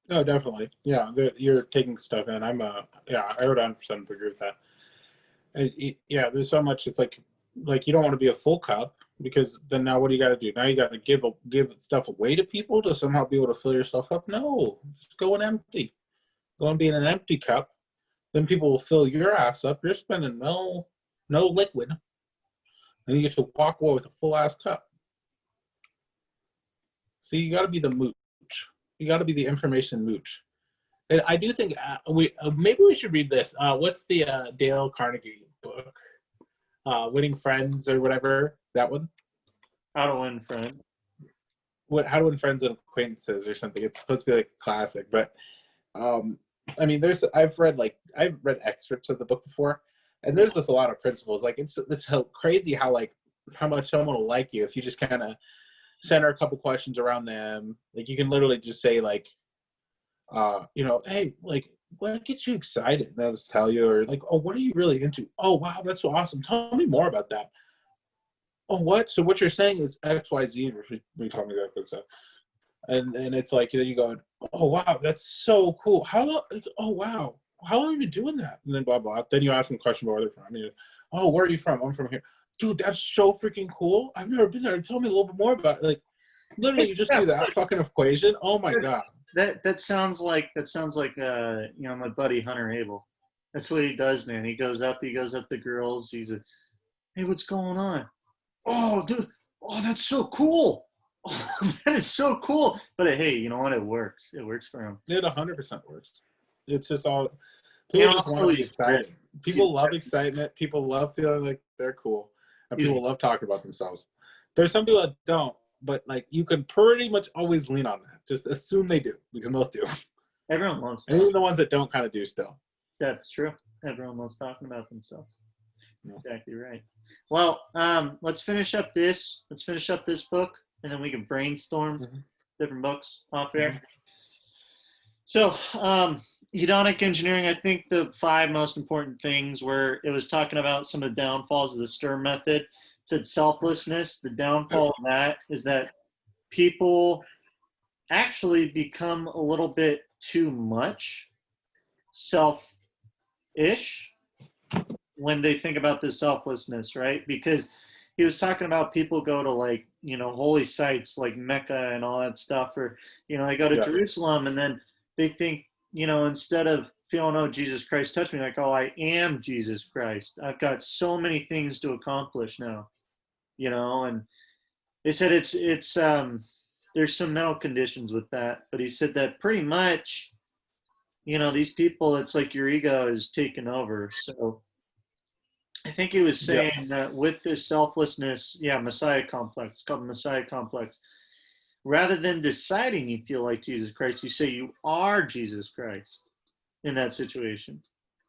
No, definitely. Yeah, you're taking stuff in. I would 100% agree with that. Yeah, there's so much. It's like like you don't want to be a full cup, because then now what do you got to do? Now you got to give stuff away to people to somehow be able to fill yourself up. No, just go and empty. Go and be in an empty cup. Then people will fill your ass up. You're spending no liquid, and you get to walk away with a full ass cup. See, you got to be the mooch. You got to be the information mooch. And I do think maybe we should read this. What's the Dale Carnegie book? Winning Friends or whatever, that one. How to Win Friends. How to Win Friends and Acquaintances or something. It's supposed to be like a classic, but I mean, I've read excerpts of the book before, and there's just a lot of principles. Like it's so crazy how much someone will like you if you just kind of center a couple questions around them. Like you can literally just say like, hey, like, what gets you excited? And they'll just tell you, or like, oh, what are you really into? Oh, wow, that's so awesome. Tell me more about that. Oh, what? So what you're saying is X, Y, Z. We told me that good stuff. And it's like, then you go, oh, wow, that's so cool. How long? Oh, wow. How long have you been doing that? And then blah, blah. Then you ask them a question about where they're from. I mean, oh, where are you from? I'm from here. Dude, that's so freaking cool. I've never been there. Tell me a little bit more about it. Like, literally, you just do that fucking equation. Oh, my God. That sounds like my buddy Hunter Abel. That's what he does, man. He goes up to girls. He's a, hey, what's going on? Oh, dude. Oh, that's so cool. Oh, that is so cool. But hey, you know what? It works. It works for him. It 100% works. It's just all people just want to be excited. People love excitement. People love feeling like they're cool, and people love talking about themselves. There's some people that don't, but like you can pretty much always lean on that. Just assume they do, because most do. Everyone loves. And even the ones that don't kind of do still. That's true. Everyone loves talking about themselves. Yeah. Exactly right. Well, let's finish up this book, and then we can brainstorm different books off air. So, hedonic engineering, I think the 5 most important things were, it was talking about some of the downfalls of the S.T.E.R method. It said selflessness. The downfall of that is that people actually become a little bit too much selfish when they think about this selflessness, right? Because he was talking about people go to holy sites like Mecca and all that stuff, or, they go to Jerusalem, and then they think, instead of feeling, oh, Jesus Christ touched me, like, oh, I am Jesus Christ. I've got so many things to accomplish now, and they said it's there's some mental conditions with that, but he said that pretty much, these people, it's like your ego is taken over. So I think he was saying that with this selflessness, Messiah complex, it's called Messiah complex. Rather than deciding you feel like Jesus Christ, you say you are Jesus Christ in that situation,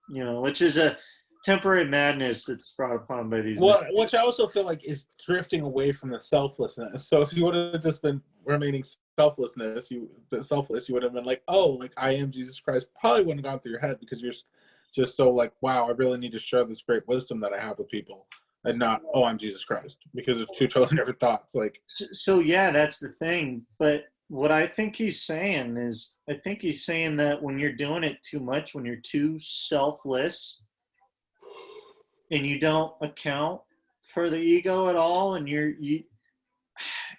which is a temporary madness that's brought upon by these. Well, which I also feel like is drifting away from the selflessness. So if you would have just been remaining selfless, you would have been like, oh, like I am Jesus Christ. Probably wouldn't have gone through your head, because you're just so like, wow, I really need to share this great wisdom that I have with people, and not, oh, I'm Jesus Christ, because it's 2 totally different thoughts. Like, so yeah, that's the thing. But what I think he's saying is, that when you're doing it too much, when you're too selfless, and you don't account for the ego at all, and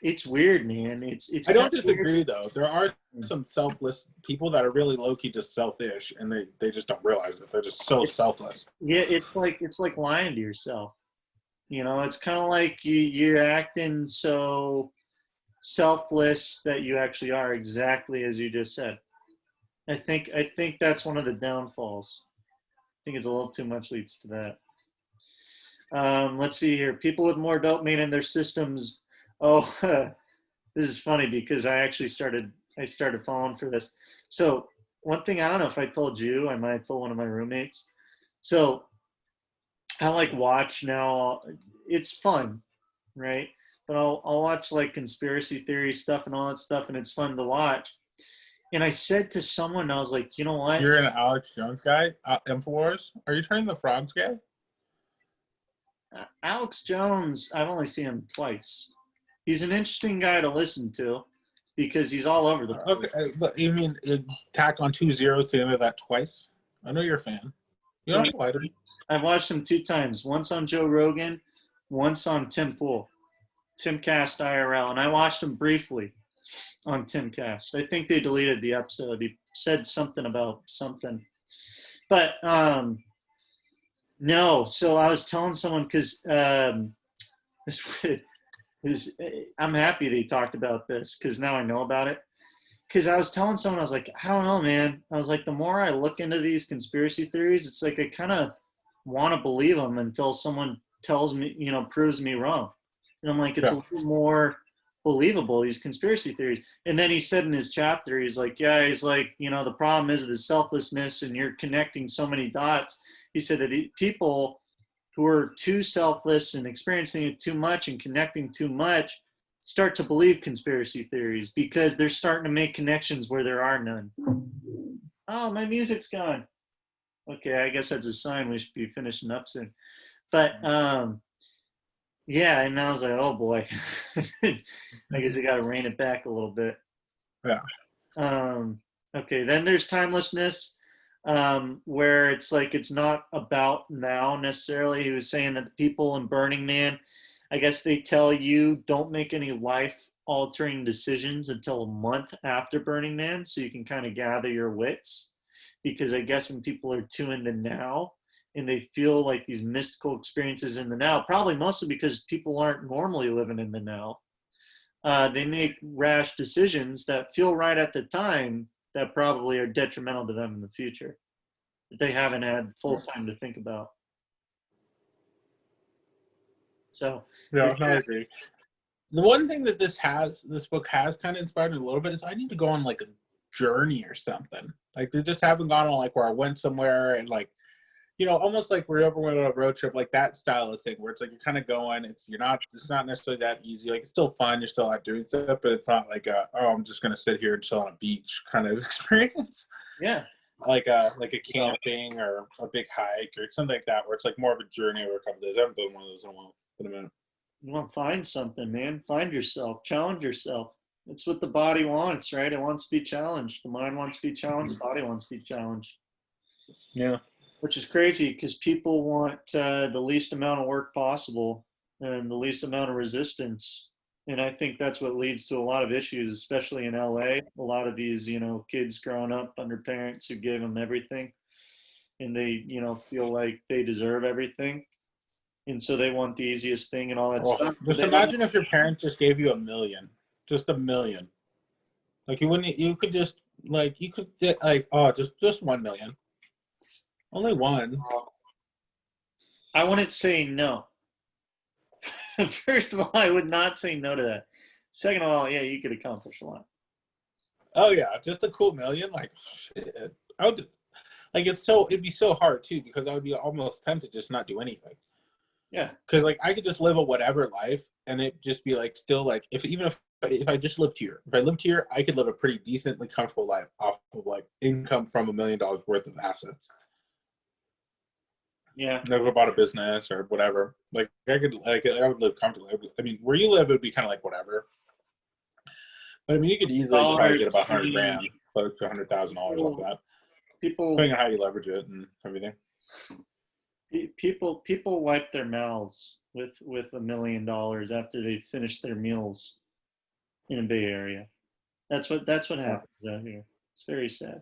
it's weird, man. It's. I don't disagree weird. Though. There are some selfless people that are really low-key just selfish, and they just don't realize it. They're just so selfless. Yeah, it's like lying to yourself. It's kind of like you're acting so selfless that you actually are, exactly as you just said. I think that's one of the downfalls. I think it's a little too much leads to that. Let's see here. People with more dopamine in their systems. Oh, this is funny because I started falling for this. So one thing, I don't know if I told you, I might have told one of my roommates. So I watch now. It's fun, right? But I'll watch conspiracy theory stuff and all that stuff, and it's fun to watch. And I said to someone, I was like, you know what? You're an Alex Jones guy, Infowars. Are you turning the frogs guy? Alex Jones, I've only seen him twice. He's an interesting guy to listen to because he's all over the place. Okay, but you mean tack on 2 zeros to the end of that twice? I know you're a fan. You don't have to lie to me. I've watched him 2 times. Once on Joe Rogan, once on Timcast IRL, and I watched him briefly on Timcast. I think they deleted the episode. He said something about something, but no. So I was telling someone because I'm happy they talked about this because now I know about it. Because I was telling someone, I was like, I don't know, man. I was like, the more I look into these conspiracy theories, it's like I kind of want to believe them until someone tells me, proves me wrong. And I'm like, it's Yeah. a little more believable, these conspiracy theories. And then he said in his chapter, he's like, he's like, the problem is the selflessness and you're connecting so many dots. He said that people who are too selfless and experiencing it too much and connecting too much start to believe conspiracy theories because they're starting to make connections where there are none. Oh, my music's gone. Okay, I guess that's a sign we should be finishing up soon. But yeah, and I was like, oh boy, I guess I got to rein it back a little bit. Yeah. Okay, then there's timelessness, where it's like it's not about now necessarily. He was saying that the people in Burning Man, I guess they tell you don't make any life-altering decisions until a month after Burning Man, so you can kind of gather your wits. Because I guess when people are too in the now and they feel like these mystical experiences in the now, probably mostly because people aren't normally living in the now, they make rash decisions that feel right at the time that probably are detrimental to them in the future that they haven't had full time to think about. So Yeah, I agree. The one thing that this book has kind of inspired me a little bit is I need to go on like a journey or something. Like they just haven't gone on like where I went somewhere and like, almost like we ever went on a road trip, like that style of thing where it's like you're kind of going, it's not necessarily that easy. Like it's still fun, you're still out doing stuff, but it's not like I'm just gonna sit here and chill on a beach kind of experience. Yeah. Like a camping or a big hike or something like that, where it's like more of a journey over a couple of days. I haven't done one of those in a minute. You want to find something, man. Find yourself. Challenge yourself. It's what the body wants, right? It wants to be challenged. The mind wants to be challenged. The body wants to be challenged. Yeah. Which is crazy because people want the least amount of work possible and the least amount of resistance. And I think that's what leads to a lot of issues, especially in LA. A lot of these, kids growing up under parents who gave them everything and they, feel like they deserve everything. And so they want the easiest thing and all that stuff. Just imagine if your parents just gave you $1 million, just $1 million. Like you could just like, you could get like, just 1 million. Only one. I wouldn't say no. First of all, I would not say no to that. Second of all, yeah, you could accomplish a lot. Oh yeah, just a cool million. Like shit. I would like it'd be so hard too because I would be almost tempted to just not do anything. Yeah. Because like I could just live a whatever life and it just be like still like if I just lived here, if I lived here, I could live a pretty decently comfortable life off of like income from $1 million worth of assets. Yeah. Never bought a business or whatever. Like I would live comfortably. I mean, where you live, it would be kind of like whatever. But I mean, you could easily probably get about 100 grand, close to $100,000 off that. People, depending on how you leverage it and everything. People wipe their mouths with $1 million after they finish their meals in a Bay Area. That's what happens out here. It's very sad.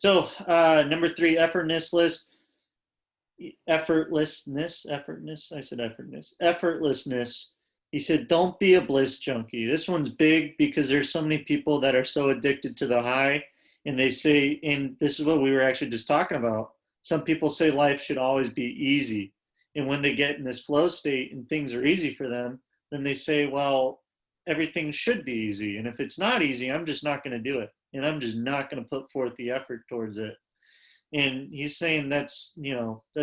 So number 3, effortlessness. He said, don't be a bliss junkie. This one's big because there's so many people that are so addicted to the high. And they say, and this is what we were actually just talking about. Some people say life should always be easy. And when they get in this flow state and things are easy for them, then they say, well, everything should be easy. And if it's not easy, I'm just not going to do it. And I'm just not going to put forth the effort towards it. And he's saying that's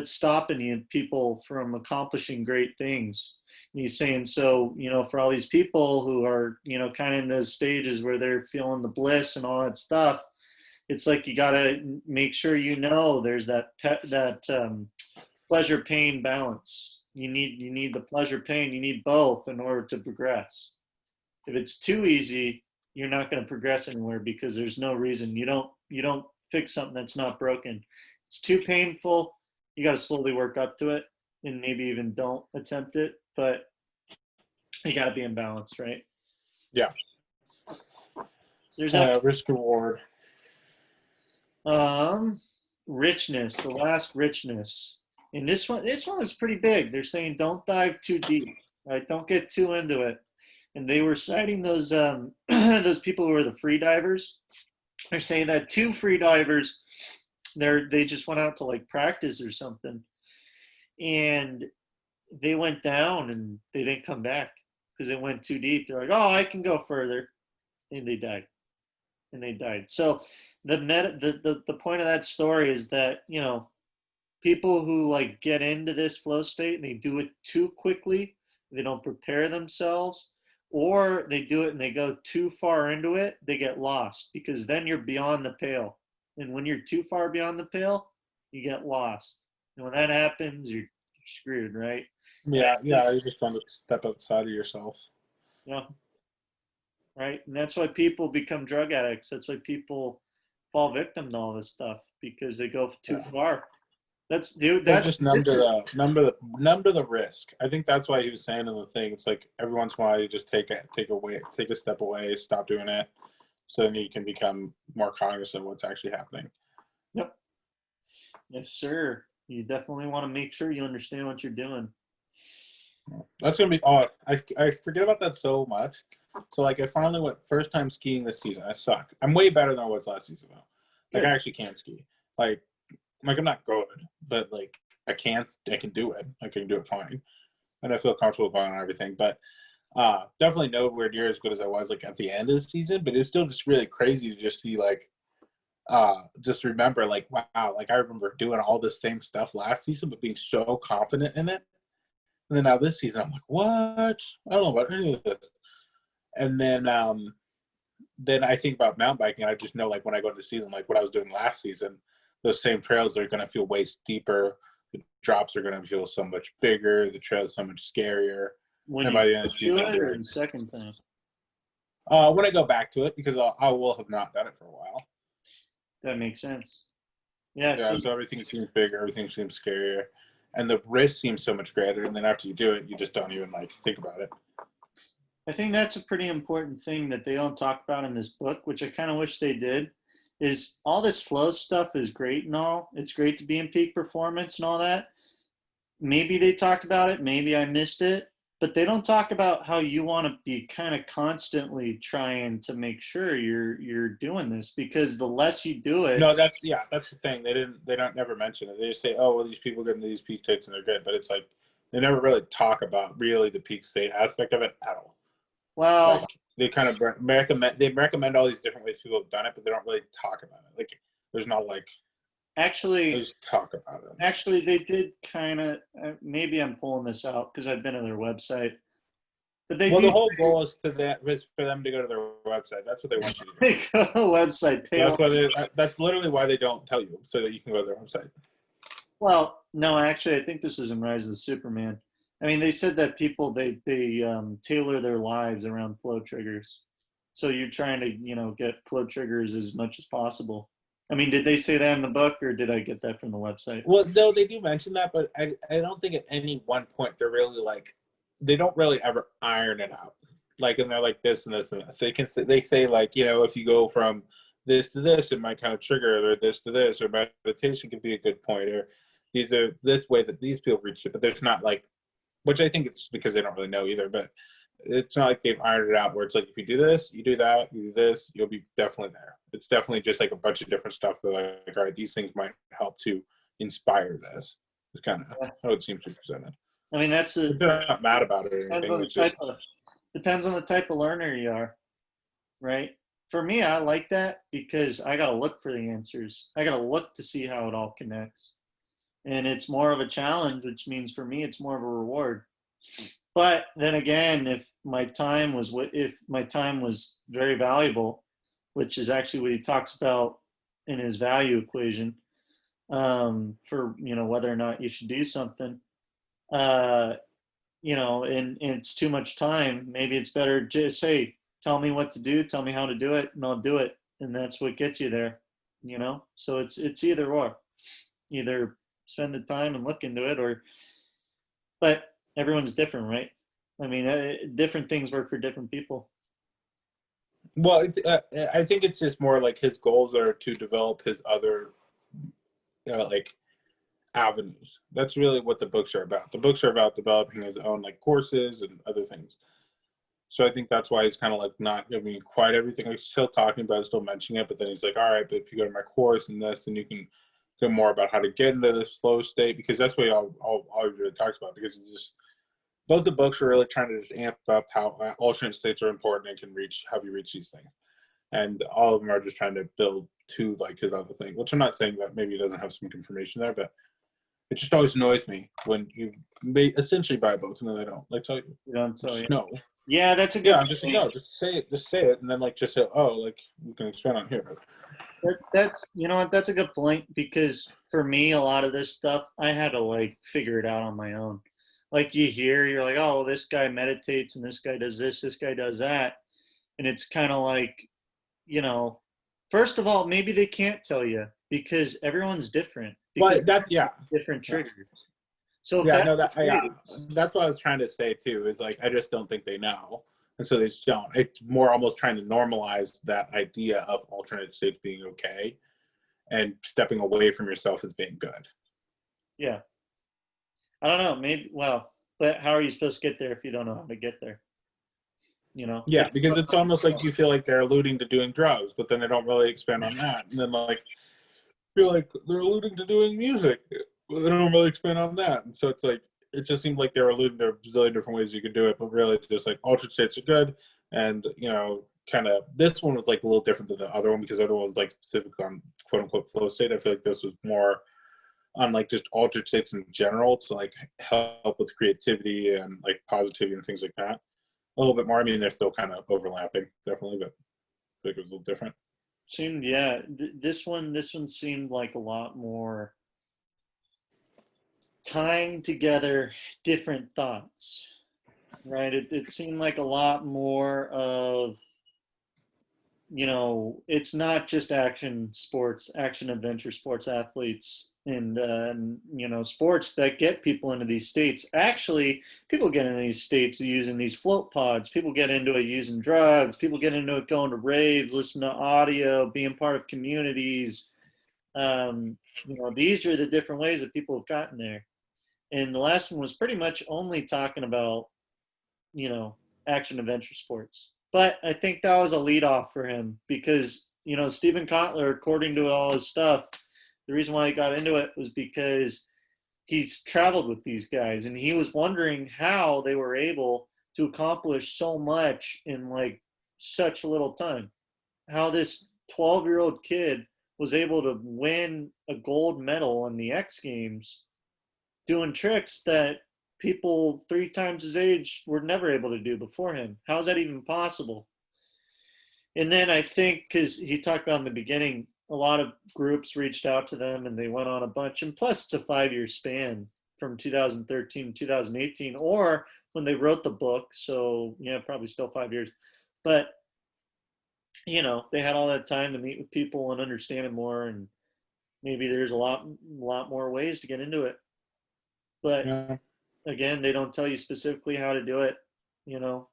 stopping people from accomplishing great things. And he's saying, so, for all these people who are, kind of in those stages where they're feeling the bliss and all that stuff, it's like you got to make sure there's that pleasure pain balance. You need the pleasure pain. You need both in order to progress. If it's too easy, you're not going to progress anywhere because there's no reason. You don't fix something that's not broken. It's too painful. You got to slowly work up to it. and maybe even don't attempt it, but you got to be in balance, right? Yeah. So there's that. Risk reward. Um, richness, the last richness. And this one is pretty big. They're saying don't dive too deep, right? Don't get too into it. And they were citing those those people who are the free divers. They're saying that two free divers, they just went out to like practice or something, and they went down and they didn't come back because it went too deep. They're like, oh, I can go further, and they died. And they died. So the point of that story is that, people who like get into this flow state and they do it too quickly, they don't prepare themselves, or they do it and they go too far into it, they get lost because then you're beyond the pale. And when you're too far beyond the pale, you get lost. And when that happens, you're screwed, right? And Yeah, yeah, you just want to step outside of yourself. yeah, right. And that's why people become drug addicts. That's why people fall victim to all this stuff because they go too Yeah. far. That's dude. They're That's just numb to the risk. I think that's why he was saying in the thing. It's like every once in a while you just take a step away, stop doing it, so then you can become more cognizant of what's actually happening. Yep. Yes, sir. You definitely want to make sure you understand what you're doing. That's gonna be. Oh, I forget about that so much. So like I finally went first time skiing this season. I suck. I'm way better than I was last season though. Like Good. I actually can ski. Like I'm not good, but like I can do it. I can do it fine, and I feel comfortable going on everything. But definitely nowhere near as good as I was like at the end of the season. But it's still just really crazy to just see like just remember like wow, like I remember doing all this same stuff last season, but being so confident in it. And then now this season, I'm like, what? I don't know about any of this. And then I think about mountain biking, and I just know like when I go into the season, like what I was doing last season, those same trails are going to feel way steeper. The drops are going to feel so much bigger. The trails so much scarier. When And you by the end of the do season, it or the second time? when I go back to it, because I will have not done it for a while. That makes sense. Yeah. Yeah, So so everything seems bigger, everything seems scarier, and the risk seems so much greater. And then after you do it, you just don't even like think about it. I think that's a pretty important thing that they don't talk about in this book, which I kind of wish they did. Is all this flow stuff is great and all. It's great to be in peak performance and all that. Maybe they talked about it, maybe I missed it, but they don't talk about how you want to be kind of constantly trying to make sure you're doing this because the less you do it. No, that's the thing. They don't never mention it. They just say, oh well, these people get into these peak states and they're good, but it's like they never really talk about really the peak state aspect of it at all. Well, Like they kind of recommend all these different ways people have done it, but they don't really talk about it. Like there's not like they actually, just talk about it. actually, they did kind of. Maybe I'm pulling this out because I've been to their website, but they Well, do the whole goal is for them to go to their website. That's what they want you to do. they go to the website. Pay That's literally why they don't tell you, so that you can go to their website. Well, no, actually, I think this was in Rise of the Superman. I mean, they said that people they tailor their lives around flow triggers. So you're trying to get flow triggers as much as possible. I mean, did they say that in the book, or did I get that from the website? Well, no, they do mention that, but I don't think at any one point they're really like they don't really ever iron it out. Like, and they're like this and this and this. They say like if you go from this to this, it might kind of trigger it, or this to this, or meditation could be a good point, or these are this way that these people reach it. But there's not like, which I think it's because they don't really know either. But it's not like they've ironed it out where it's like if you do this, you do that, you do this, you'll be definitely there. It's definitely just like a bunch of different stuff that like all right, these things might help to inspire this. It's kind of how it seems to be presented. I mean, They're not mad about it or anything. It's just depends on the type of learner you are, right? For me, I like that because I got to look for the answers. I got to look to see how it all connects. And it's more of a challenge, which means for me, it's more of a reward. But then again, if my time was very valuable, which is actually what he talks about in his value equation, for whether or not you should do something, and it's too much time, maybe it's better just, hey, tell me what to do, tell me how to do it, and I'll do it, and that's what gets you there. So it's either or, either spend the time and look into it, or but everyone's different, right? I mean, different things work for different people. Well, I think it's just more like his goals are to develop his other, like, avenues. That's really what the books are about. The books are about developing his own like courses and other things. So I think that's why he's kind of like not giving me quite everything. He's still talking about it, still mentioning it, but then he's like, all right, but if you go to my course and this, then you can get more about how to get into this flow state, because that's what he all he really talks about. Because it's just both the books are really trying to just amp up how alternate states are important and can reach have you reach these things. And all of them are just trying to build to like his other thing, which I'm not saying that maybe he doesn't have some information there, but it just always annoys me when you may essentially buy a book and then they don't like tell you. You know, so Just yeah, no. yeah, that's a Yeah, good I'm just like, point. no, just say it, and then like just say, oh, like we can expand on here. That's you know what, that's a good point because for me, a lot of this stuff I had to like figure it out on my own. Like you hear, you're like, oh, well, this guy meditates and this guy does this guy does that, and it's kind of like, you know, first of all, maybe they can't tell you because everyone's different because But that's different yeah, triggers. So if yeah. that's No, that the yeah, case, that's what I was trying to say too. Is like I just don't think they know, and so they just don't. It's more almost trying to normalize that idea of alternate states being okay and stepping away from yourself as being good. yeah, I don't know, maybe well, but how are you supposed to get there if you don't know how to get there? You know, Yeah, because it's almost like you feel like they're alluding to doing drugs, but then they don't really expand on that, and then like feel like they're alluding to doing music. They don't really expand on that. And so it's like, it just seemed like they were alluding to a zillion different ways you could do it, but really it's just like alternate states are good. And, kind of this one was like a little different than the other one because the other one was like specific on quote unquote flow state. I feel like this was more on like just alternate states in general to like help with creativity and like positivity and things like that. A little bit more. I mean, they're still kind of overlapping, definitely, but I think it was a little different. seemed yeah. This one seemed like a lot more tying together different thoughts, right? It seemed like a lot more of, it's not just action sports, action adventure sports athletes and sports that get people into these states. Actually, people get into these states using these float pods. People get into it using drugs. People get into it going to raves, listening to audio, being part of communities. These are the different ways that people have gotten there. And the last one was pretty much only talking about, you know, action adventure sports. But I think that was a lead off for him because, Stephen Kotler, according to all his stuff, the reason why he got into it was because he's traveled with these guys and he was wondering how they were able to accomplish so much in like such a little time. How this 12-year-old kid was able to win a gold medal in the X Games doing tricks that people 3 times his age were never able to do before him. How is that even possible? And then I think because he talked about in the beginning, a lot of groups reached out to them and they went on a bunch. And plus, it's a 5-year span from 2013 to 2018, or when they wrote the book. So, yeah, probably still 5 years. But, they had all that time to meet with people and understand it more. And maybe there's a lot more ways to get into it. But Yeah. again, they don't tell you specifically how to do it.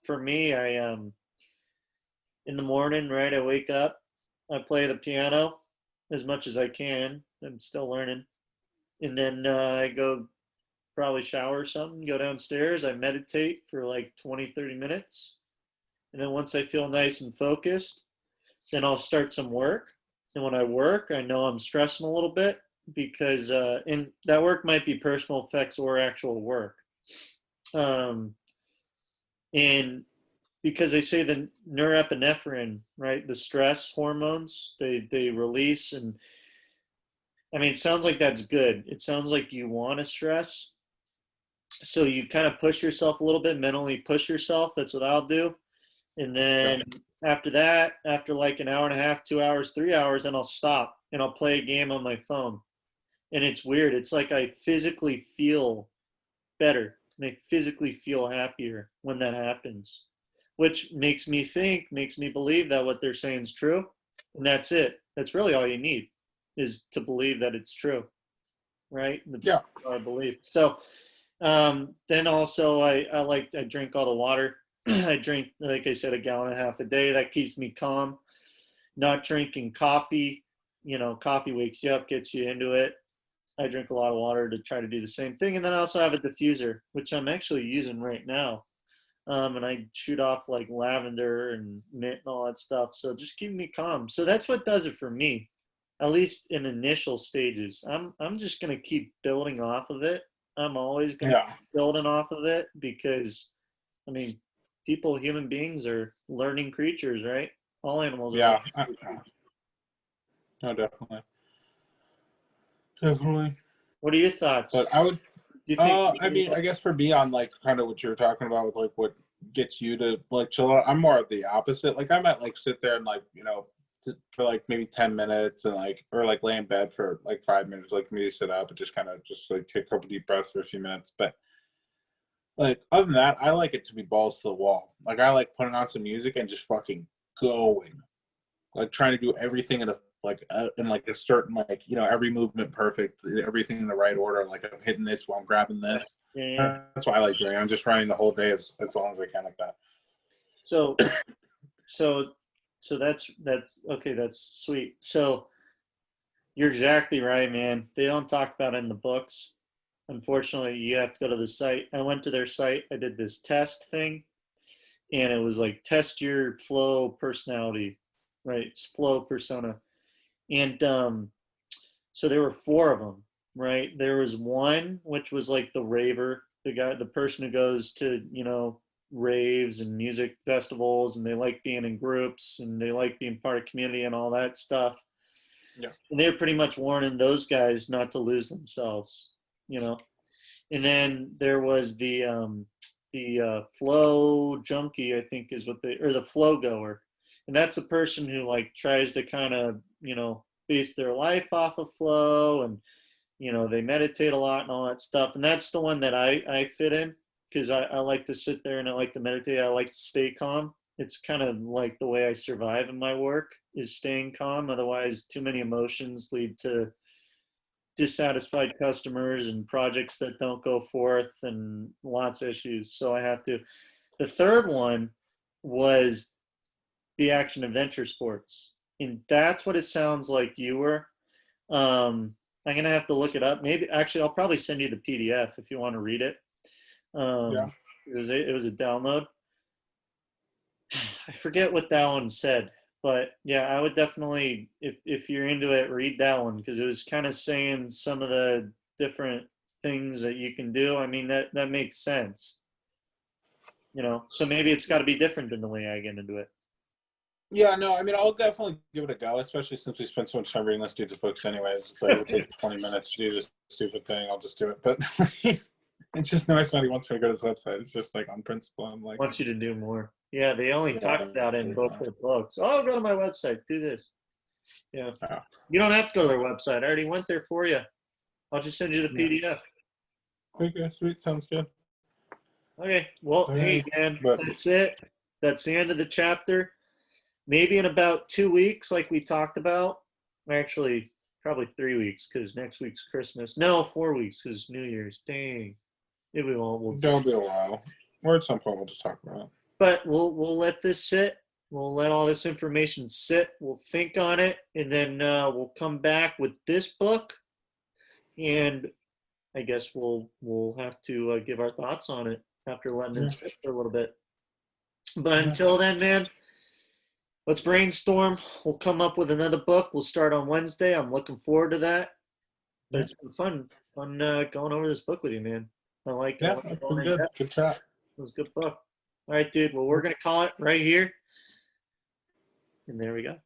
For me, I in the morning, right, I wake up, I play the piano as much as I can. I'm still learning. And then I go probably shower or something, go downstairs, I meditate for like 20, 30 minutes. And then once I feel nice and focused, then I'll start some work. And when I work, I know I'm stressing a little bit because and that work might be personal effects or actual work. Um, and because they say the norepinephrine, right, the stress hormones, they release, and I mean, it sounds like that's good. It sounds like you want to stress, so you kind of push yourself a little bit, mentally push yourself. That's what I'll do, and Yeah. then after that, after like an hour and a half, 2 hours, 3 hours, then I'll stop and I'll play a game on my phone. And it's weird. It's like I physically feel better. I physically feel happier when that happens, which makes me believe that what they're saying is true. And that's it. That's really all you need is to believe that it's true. Right. That's Yeah. what I believe. So, Then also I drink all the water. I drink, like I said, a gallon and a half a day. That keeps me calm. Not drinking coffee. Coffee wakes you up, gets you into it. I drink a lot of water to try to do the same thing. And then I also have a diffuser, which I'm actually using right now. And I shoot off like lavender and mint and all that stuff. So just keeping me calm. So that's what does it for me, at least in initial stages. I'm just gonna keep building off of it. I'm always gonna Yeah. keep building off of it because, I mean, people, human beings are learning creatures, right? All animals are learning Yeah. creatures. No, definitely. Definitely. What are your thoughts? But I would, Do you think? I mean, I guess for me on like kind of what you were talking about with like what gets you to like chill out, I'm more of the opposite. Like I might like sit there and like, for like maybe 10 minutes and like, or like lay in bed for like 5 minutes, like maybe sit up and just kind of just like take a couple deep breaths for a few minutes. But like other than that, I like it to be balls to the wall. Like I like putting on some music and just fucking going, like trying to do everything in like a certain like every movement perfect, everything in the right order. Like I'm hitting this while I'm grabbing Yeah, this. yeah, yeah. That's why I like doing it. I'm just running the whole day as long as I can like that. So, so, so that's okay. That's sweet. So you're exactly right, man. They don't talk about it in the books. Unfortunately, you have to go to the site. I went to their site. I did this test thing, and it was like test your flow personality, right? It's flow persona, and so there were four of them, right? There was one which was like the raver, the person who goes to raves and music festivals, and they like being in groups and they like being part of community and all that stuff. Yeah. And they're pretty much warning those guys not to lose themselves, you know. And then there was the flow junkie, I think is what they, or the flow goer, and that's a person who like tries to kind of base their life off of flow, and they meditate a lot and all that stuff. And that's the one that I fit in because I like to sit there and I like to meditate. I like to stay calm. It's kind of like the way I survive in my work is staying calm. Otherwise, too many emotions lead to dissatisfied customers and projects that don't go forth and lots of issues. So I have to. The third one was the action adventure sports, and that's what it sounds like you were. I'm gonna have to look it up. Maybe actually, I'll probably send you the PDF if you want to read it. Yeah. It was a download. I forget what that one said, but yeah, I would definitely, if you're into it, read that one because it was kind of saying some of the different things that you can do. I mean, that makes sense, So maybe it's got to be different than the way I get into it. Yeah, no, I mean, I'll definitely give it a go, especially since we spent so much time reading this dude's books anyways. It's like, it'll take 20 minutes to do this stupid thing. I'll just do it. But it's just nice when he wants me to go to his website. It's just like on principle. I'm like, I want you to do more. Yeah, they only talk yeah, about it in both their books. Oh, go to my website, do this. Yeah. yeah. You don't have to go to their website. I already went there for you. I'll just send you the PDF. Okay, sweet. Sounds good. Okay. Well, All hey, right. man, But that's it. That's the end of the chapter. Maybe in about 2 weeks, like we talked about. Actually, probably 3 weeks because next week's Christmas. No, 4 weeks because New Year's. Dang. Maybe we won't. there'll be a while. Or at some point, we'll just talk about it. But we'll let this sit. We'll let all this information sit. We'll think on it, and then we'll come back with this book, and I guess we'll have to give our thoughts on it after letting it sit for a little bit. But until then, man, let's brainstorm. We'll come up with another book. We'll start on Wednesday. I'm looking forward to that. But it's been fun going over this book with you, man. I like Yeah, that's going pretty in good. depth. Good chat. It was a good book. All right, dude. Well, we're gonna call it right here, and there we go.